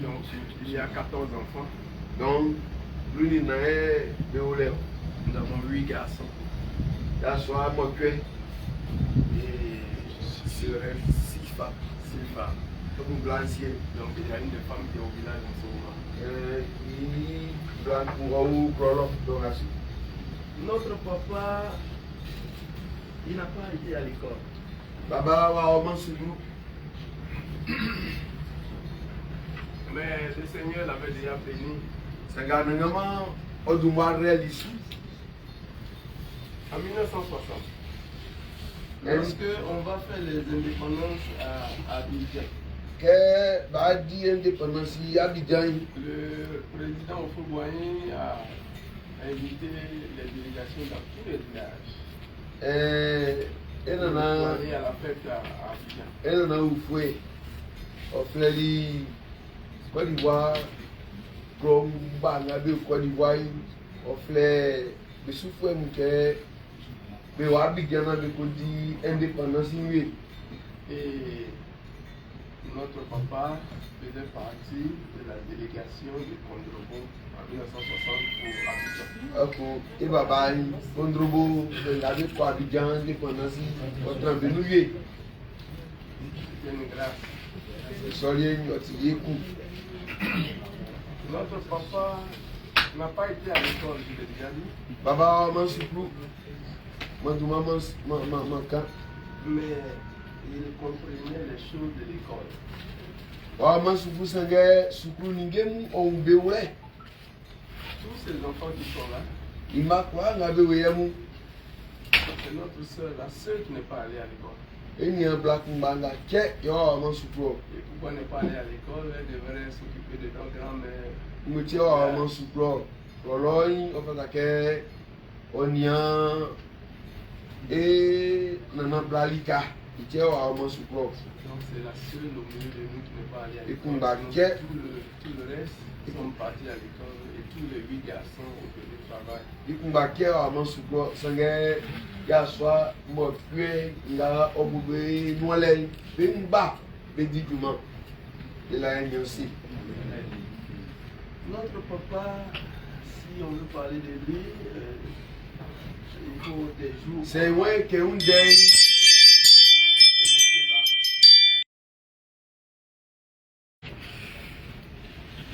Donc il y a 14 enfants. Donc, lui, il est de Olé. Nous avons 8 garçons. La soirée, moi, que. Et il reste 6 femmes. 6 femmes. Comme blancier. Donc il y a une des femmes qui est au village en ce moment. Blanc pour un ou prologue dans la suite. Notre papa il n'a pas été à l'école. Baba wa ọmọ sùkúrù. Mais le Seigneur l'avait déjà béni. Sanga nangama ọdún wa réalise. En 1960, lorsque on va faire les indépendances à Abidjan, Kẹ́ bá di indépendance yìí Abidjan yìí. le président Houphouët-Boigny a invité les délégations dans tous les villages. Ẹ nana Boigny à la fête à Abidjan. ẹ nana Houphouët ọ̀fẹ́ li Côte d'Ivoire kúrò gbà ńlábẹ́ Côte d'Ivoire yìí ọ̀fẹ́ bẹ́sùfẹ́ mu kẹ́ bẹ́ wà Abidjan náà bẹ́ kó di indépendance yìí. Et notre papa faisait partie de la délégation de Kondrobo en 1960 pour Abidjan. Ọkọ ẹ bàbá yìí Kondrobo ńlábẹ́ kó Abidjan indépendance yìí ọ̀tún àbẹ̀nú yìí. C'était une grâce. Sọ̀rọ̀ yẹn ọtí yé kù. Notre papa n'a pas été à l'école, je l'ai déjà dit, Baba ọmọ sùkúrù mọ̀tún kan. mais il comprenait les choses de l'école. Ọmọ sùkúrù sàngẹ́ sùkúrù nìgẹ́ ọ̀hún bẹ̀ wẹ̀. Tous ces enfants qui sont là, Ìmà kọ́ àgbà bẹ̀ wẹ̀ yẹn mu. c'est notre soeur, la seule qui n'est pas allée à l'école. Ènìyàn blakùnbà ńlá kẹ́ yọ ọmọ sùkúrù. Et pourquoi n'est pas allée à l'école? Elle devrait s'occuper de nos grands-mères. Ngùtí ọmọ sùkúrù lọ́lọ́ yín ọ̀fọ̀tàkẹ́ ọ̀nìyàn ẹ̀ nana blalika ìjẹ́ ọmọ sùkúrù. Donc c'est la seule au milieu de nous qui n'est pas allée à Et l'école. Kumbaké. Tout le reste sont partis à l'école et tous les 8 garçons ont fait du travail. Ìkùnbà kẹ́ ọmọ sùkúrù sàngẹ́ yà sọ́ mọ̀ fúẹ́ nga ọ̀gbọ̀gbẹ̀ nùwẹ̀lẹ̀ bẹ́ ń gbà bẹ́ di jùmọ̀ ìlà ẹ̀yàn sí. Notre papa, si on veut parler de lui, il faut des jours. C'est vrai qu'un day.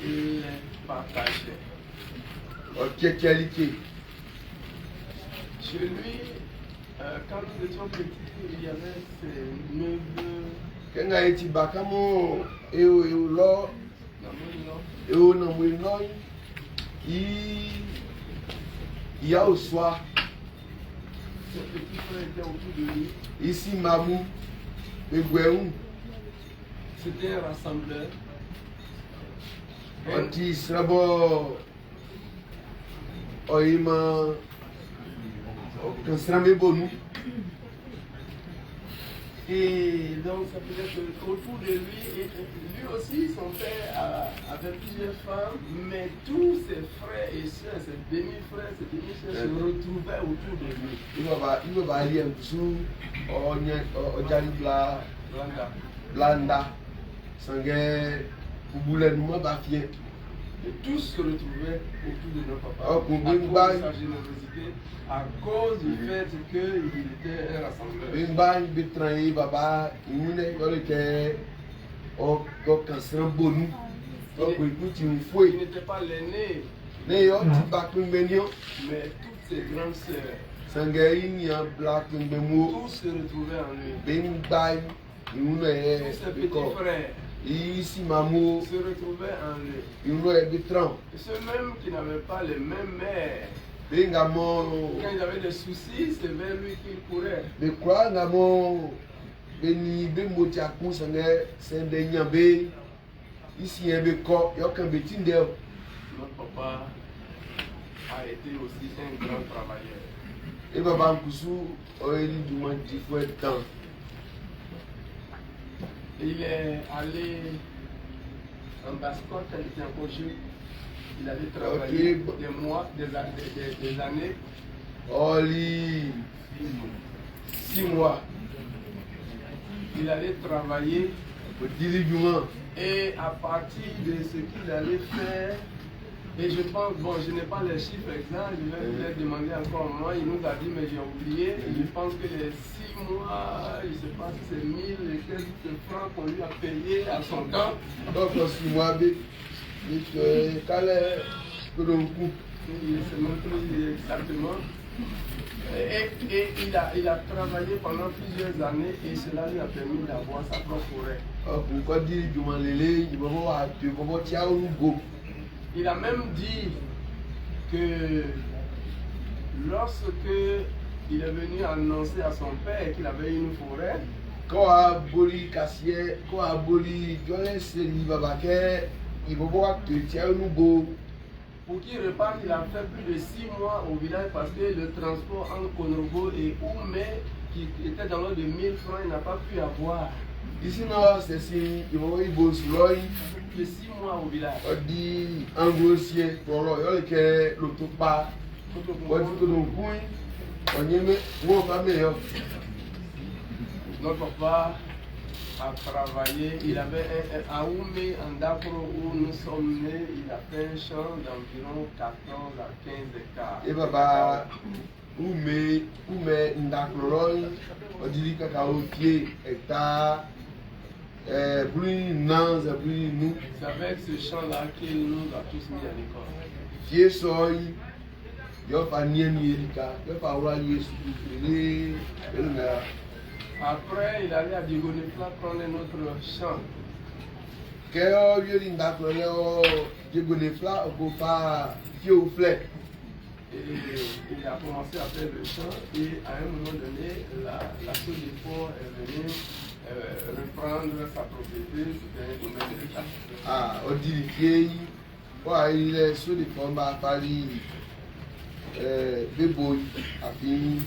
Il partageait. Ok, qualité. Chez lui, quand nous étions petits, il y avait ses neveux, Quand a été bacamo, et au lord, la maison. et au nom de noi, il y a au soir, Ses petits frères étaient autour de lui. ici Mamou, le Gouéou, C'était un rassembleur. Anti Srabo, Oima, Kansrame Bonou. Et donc ça faisait que autour de lui, lui aussi, son père avait plusieurs femmes, mais tous ses frères et soeurs, ses demi-frères, ses demi-soeurs se retrouvaient autour de lui. Il va aller un peu Ojalibla, Blanda. Blanda, Sangue, Pouboulenou, Bafien. Et tous se retrouvaient autour de notre papa. Oh, pour à cause de Bimba. sa générosité, à cause du fait qu'il était un rassembleur. Bimba, Betran, Baba, Imune, Yoleke, Kansan Bonou, Écoute, une fois. Il n'était pas l'aîné, Néo, Tibakun Benio, mais toutes ses grandes sœurs, Sangaïn, Yan Black, Bemo, tous se retrouvaient en lui. Bimba, Imune, Tous ses petits Beko, frères Ici Mamou, se retrouvaient en lui. Imune, Betran, Et ceux-mêmes qui n'avaient pas les mêmes mères, Bengamo, quand ils avaient des soucis, c'est vers lui qu'ils couraient. Bekwa, Namo, Beni, Bemotiakou, Sangue, Saint-Denis, ici, un Beko, Yokan Betindel. Notre papa a été aussi un grand travailleur. Et Baba Nkoussou, il du moins 10 fois de temps. Il est allé en Basse-Côte quand il était encore jeune. Il allait travailler des mois, des années. Oli, 6 mois. Il allait travailler Au dirigeant. et à partir de ce qu'il allait faire, et je pense, bon, je n'ai pas les chiffres exacts, je vais vous les demander encore un moment, il nous a dit, mais j'ai oublié, je pense que les 6 mois, je ne sais pas si c'est 1000 et quelques francs qu'on lui a payé à son temps. Donc, 6 mois, il calait que l'on coupe. Il ne sait même plus exactement. Et il a travaillé pendant plusieurs années et cela lui a permis d'avoir sa propre forêt. Il a même dit que lorsque il est venu annoncer à son père qu'il avait une forêt, pour qu'il reparte, il a fait plus de 6 mois au village parce que le transport entre Konobo et Oumé, qui était dans l'ordre de 1000 francs, il n'a pas pu avoir. Ici, non, c'est si il va y bosser De 6 mois au village. on dit en grossier, pour l'autre pas, on y met, on va meilleur. Notre papa a travaillé, il avait à Oumé, en Dakro, où nous sommes nés, il a fait un champ d'environ 14 à 15 hectares. Et papa, Oumé, Ndakro, on dit que cacao pied, hectare, plus non, plus nous. C'est avec ce champ-là qu'il nous a tous mis à l'école. Pied soy, il y a ni Erika, il y a Wali, Après, il allait à Digonefla prendre notre champ. Quand il y a Digonefla, on peut faire pied au flec. Et il a commencé à faire le champ et à un moment donné, la Sodefort est venue reprendre sa propriété, c'était un domaine de l'État. Ah, on dit il est sur les formes à Paris, Béboy, à Fini,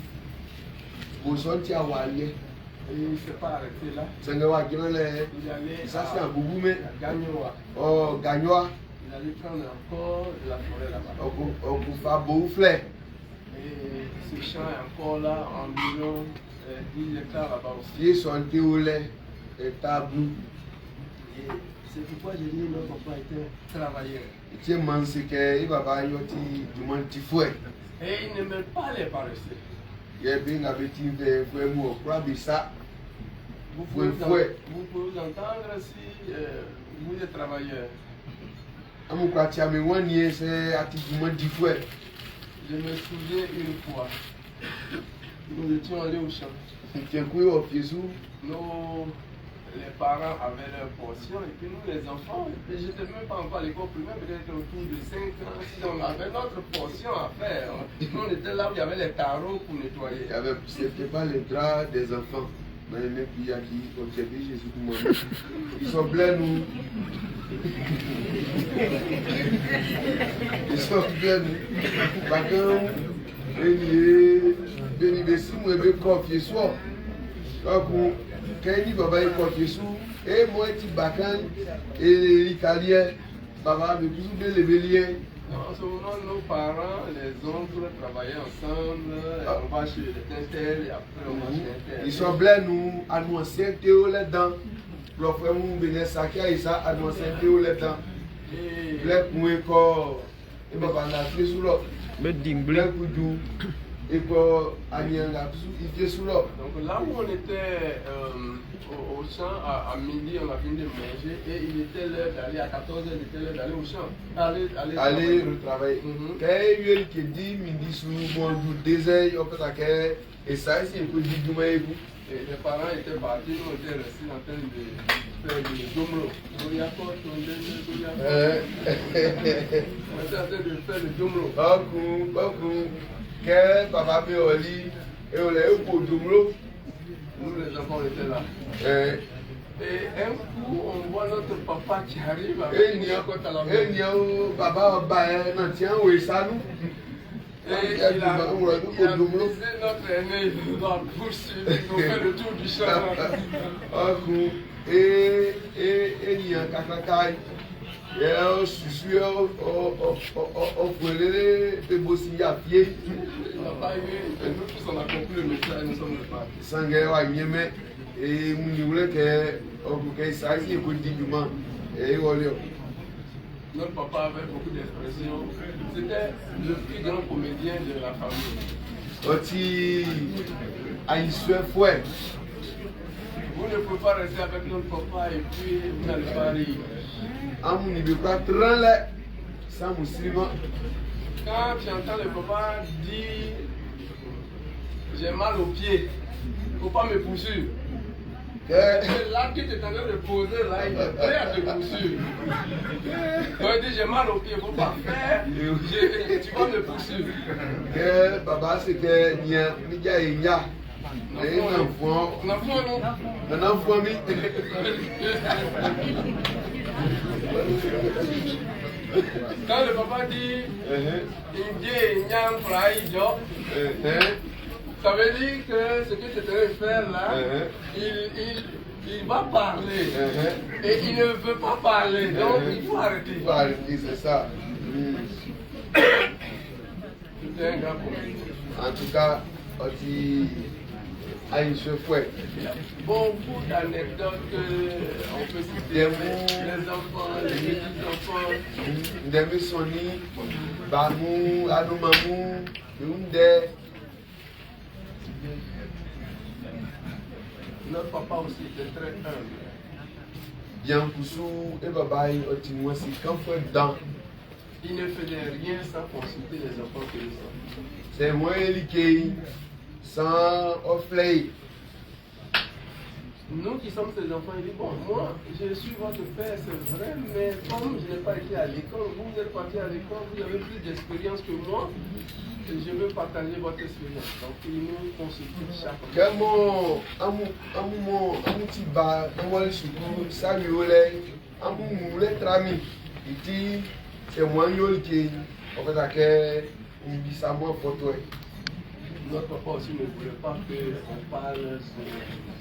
pour sortir à Walier. Et il ne s'est pas arrêté là. C'est un Il allait ça c'est un boubou, mais à Gagnoa. oh, Gagnoa, Il allait prendre encore de la forêt là-bas. on peut faire beau flec. Et ce champ est encore là, environ 10 hectares là-bas aussi. Pieds sont au lait, et tabou. Et c'est pourquoi j'ai dit que notre papa était travailleur. Tu manges que il va pas y avoir du monde qui fouet. Et il n'aimait pas les paresseux. Il y a bien un petit peu de mot, quoi, ça. Vous pouvez vous entendre si vous êtes travailleur. À mon quartier, c'est activement du fouet. Je me souviens une fois, nous étions allés au champ. Les parents avaient leur portion et puis nous les enfants, je n'étais même pas encore à l'école primaire, peut-être autour de 5 ans, 6 ans, on avait notre portion à faire. Nous on était là où il y avait les tarots pour nettoyer. Ce n'était pas les draps des enfants. Mais les filles qui ont servi Jésus pour moi. Ils sont bleus, nous. Ils sont bleus, nous. Par contre, béni moi, je confier soi. Donc, quand il va y confier sous, et moi, je suis bacan, et l'Italien, papa, mais plus ou moins les béliers. En ce moment, nos parents, les oncles travaillaient ensemble, on va chez les tel et après on va chez un tel. Ils sont bleus, nous, annoncer Théo là-dedans. Le frère mou béné sakia, il s'est annoncé Théo là-dedans. Bleu pour un corps, et papa n'a fait sous l'eau. Bleu pour tout. Et pour Anyanga, il était sous l'eau. Donc là où on était au champ, à midi, on a fini de manger et il était l'heure d'aller, à 14h, il était l'heure d'aller au champ. Aller retravailler. Quand il y a qui dit midi sous bon jour, désert, on peut acquérir. Et ça, c'est un peu du domaine. Et les parents étaient partis, nous étions restés en train de faire du domro. On était en train de faire le domro. Beaucoup. Que papa me oli et on est au domro. Nous les enfants étaient là. Et un coup, on voit notre papa qui arrive avec une côte à la main. Et papa va tiens où est ça nous? Et il a visé notre aîné, il nous a poursuivi, il nous fait le tour du champ. Et il y a un cacacaille. Et on suit au foyer de bosser à pied. Papa, nous tous on a compris le message, nous sommes repartis. Sangue wa nyeme et nous voulons que ça y est continuellement et voilà. Notre papa avait beaucoup d'expressions. C'était le plus grand comédien de la famille. Oti a une soeur fouet. Vous ne pouvez pas rester avec notre papa et puis vous n'allez pas rire. Amoun ne peut pas tranler sans musulman. Quand tu entends le papa dire j'ai mal aux pieds. Il ne faut pas me poursuivre. Là, tu t'es en train de poser, là, il est prêt à te poursuivre. Donc, il dit, j'ai mal aux pieds, il ne faut pas faire. Tu vas me poursuivre. Papa, c'est que il y a un enfant. Quand le papa dit, ça veut dire que ce que tu es en train de faire là, il va parler. Et il ne veut pas parler, donc il faut arrêter. Il faut arrêter, c'est ça. C'est un grand problème. En tout cas, on dit à une seule fois. Beaucoup d'anecdotes qu'on peut citer. Les enfants, les petits-enfants. Des maisonniers, Bamou, Anomamou, Youndé. Notre papa aussi était très humble. Bien Koussou et Babaï, Otimoué, c'est quand fait dans. Il ne faisait rien sans consulter les enfants que nous sommes. C'est moi qui sans offler. Nous qui sommes ses enfants, il dit, bon, moi, je suis votre père, c'est vrai, mais comme je n'ai pas été à l'école, vous êtes parti à l'école, vous avez plus d'expérience que moi, et je veux partager votre expérience. Donc, il nous consulte chaque fois. Comment, petit bar, comment le choukou, ça lui olé, les trami, il dit, c'est moi qui en fait, à il dit ça moi pour toi. Notre papa aussi ne voulait pas qu'on parle sur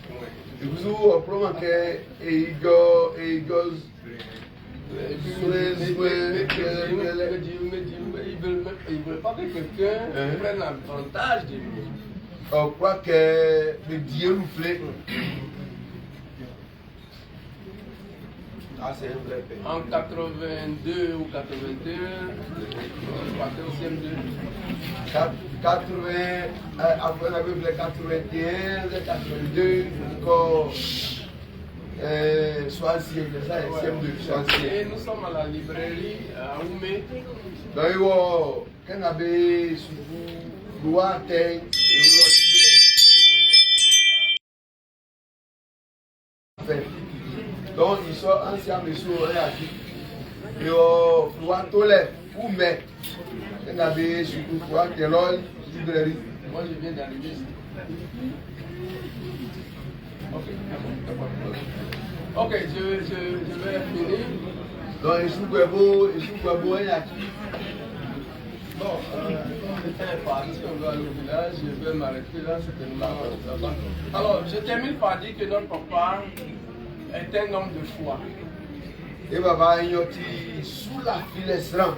point. Et vous, probablement que il ne veut pas que quelqu'un prenne avantage de lui. On croit que le Dieu nous plaît. Ah, c'est un vrai père. En 82 ou 81, on partait au CM2. 80, après on avait fait 81, 82, encore 60, c'est ça, CM2, 60. Et nous sommes à la librairie à Oumé. Donc, quand on avait sous loi, donc ils sont anciens messieurs et au loi tolère ou mais quand on avait sous loi librairie. Moi je viens d'arriver ici. Ok, je vais finir. Donc ils sont beaux et là. Bon, on était parti, on va aller au village, je vais m'arrêter là, c'était là-bas. Alors, je termine par dire que notre papa est un homme de foi. Et papa, il est sous la filestrant.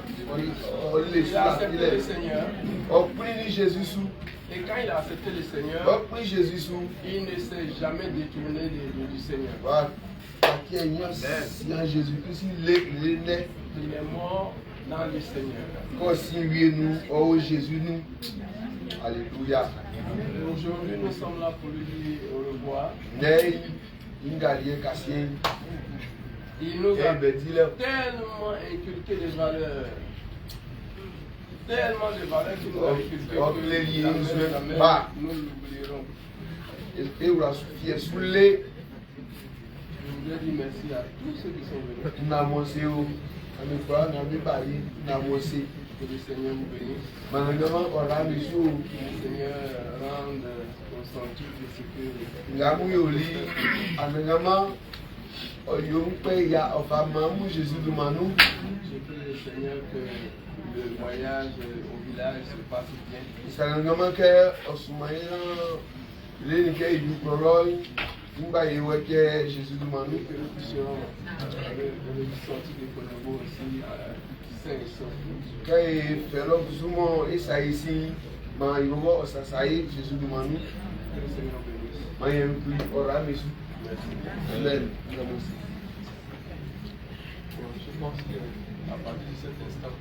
Il a accepté le Seigneur. On prie Jésus sous. Et quand il a accepté le Seigneur, On prie Jésus sous. il ne s'est jamais détourné du Seigneur. Voilà. Qui est en Jésus-Christ, il est Il est mort dans le Seigneur. quand si nous, oh Jésus nous. Alléluia. Aujourd'hui, nous sommes là pour lui dire au revoir. Il nous a tellement inculqué des valeurs. Tellement de valeurs qu'il nous a inculqué que nous l'oublierons. Et vous la souffriez sous les. Je voudrais dire merci à tous ceux qui sont venus. Nous avons aussi, nous avons aussi. Que le Seigneur vous bénisse. Maintenant, on a mis sur. Que le Seigneur rende au centuple de ce que. Nous avons eu maintenant, il y a un Jésus de Manou. Je prie le Seigneur que le voyage au village se passe bien. C'est un moment que on se met dans Jésus de Manou. Que nous puissions sortir de Colombo aussi sains et saufs. Quand il fait l'homme souvent, et ça ici, il va voir ça, Jésus de Manou. Que le Seigneur bénisse. Il y a un peu de Merci. Amen. Je pense qu'à partir de cet instant,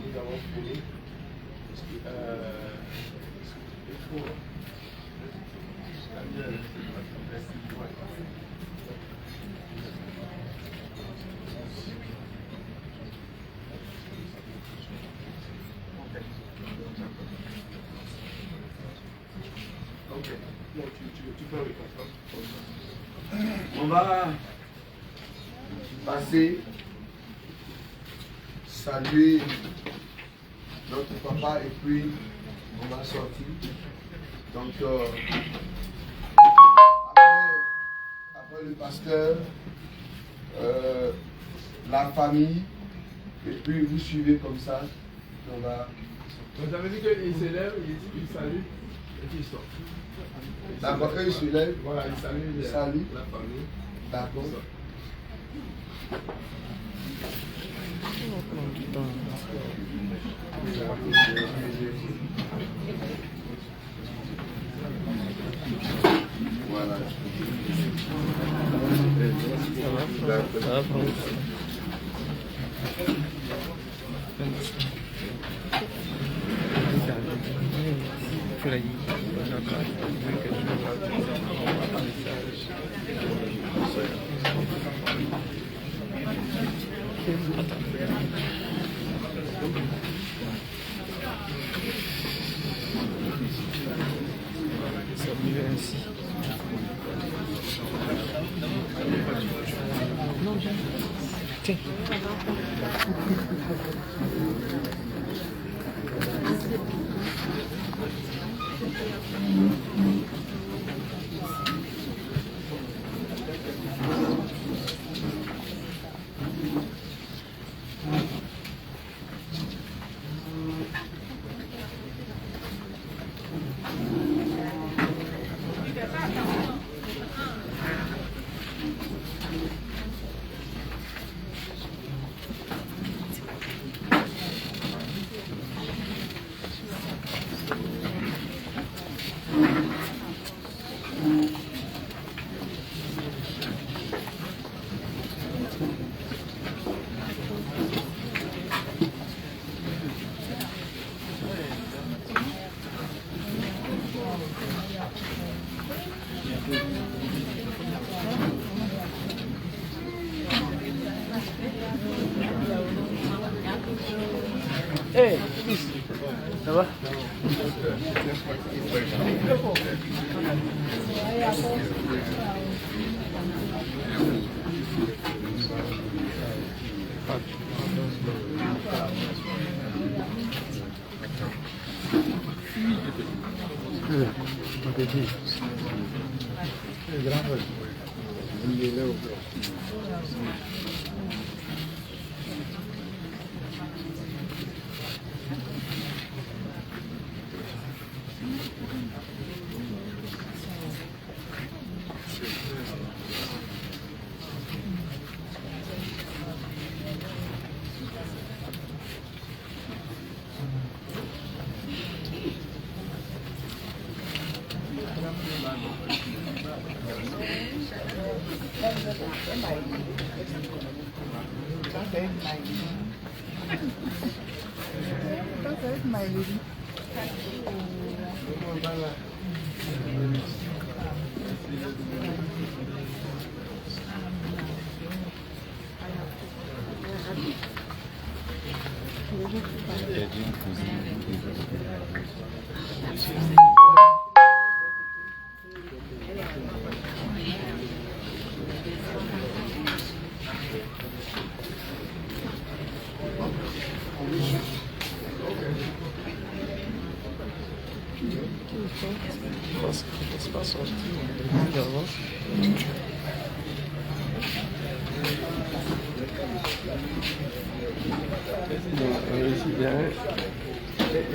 nous avons fini. Il faut. va passer, saluer notre papa et puis on va sortir. Donc, après le pasteur, la famille, et puis vous suivez comme ça. On va... Donc ça veut dire qu'il se lève, il salue et puis il sort. D'accord, eux ils se lèvent. Voilà, il salue la famille. D'accord. Voilà. Ça va. Ainsi. Non, j'aime. Tiens. Hey, ça va?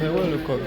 Mais ouais, le code.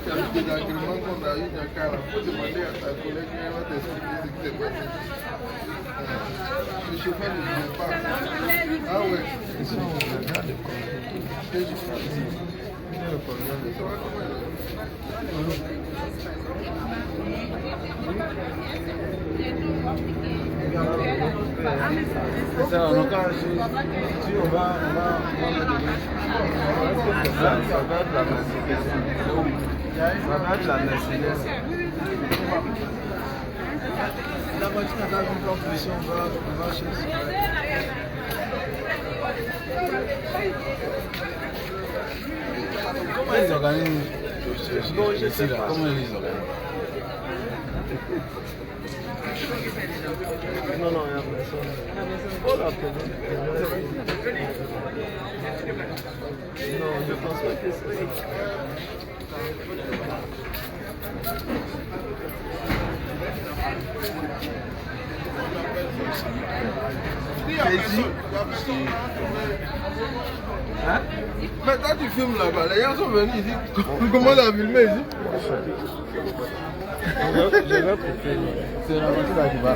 tu as vu des agréments qu'on a eu dans le cas, il faut demander à ta collègue, elle va t'expliquer ce qui s'est passé. Le chauffeur ne vient pas. Ah ouais. Ça, donc, si on va ça va être la Mercedes. Ça va être la Mercedes. La voiture dans une compétition, on va chez comment ils organisent? Je sais pas. Comment ils organisent? Non, non, il n'y a personne. Oh là, non, je pense pas que c'est. Hein? Mais quand tu filmes là-bas, les gens sont venus ici. Comment on a filmé ici? Je vais pour filmer. C'est la voiture là qui va.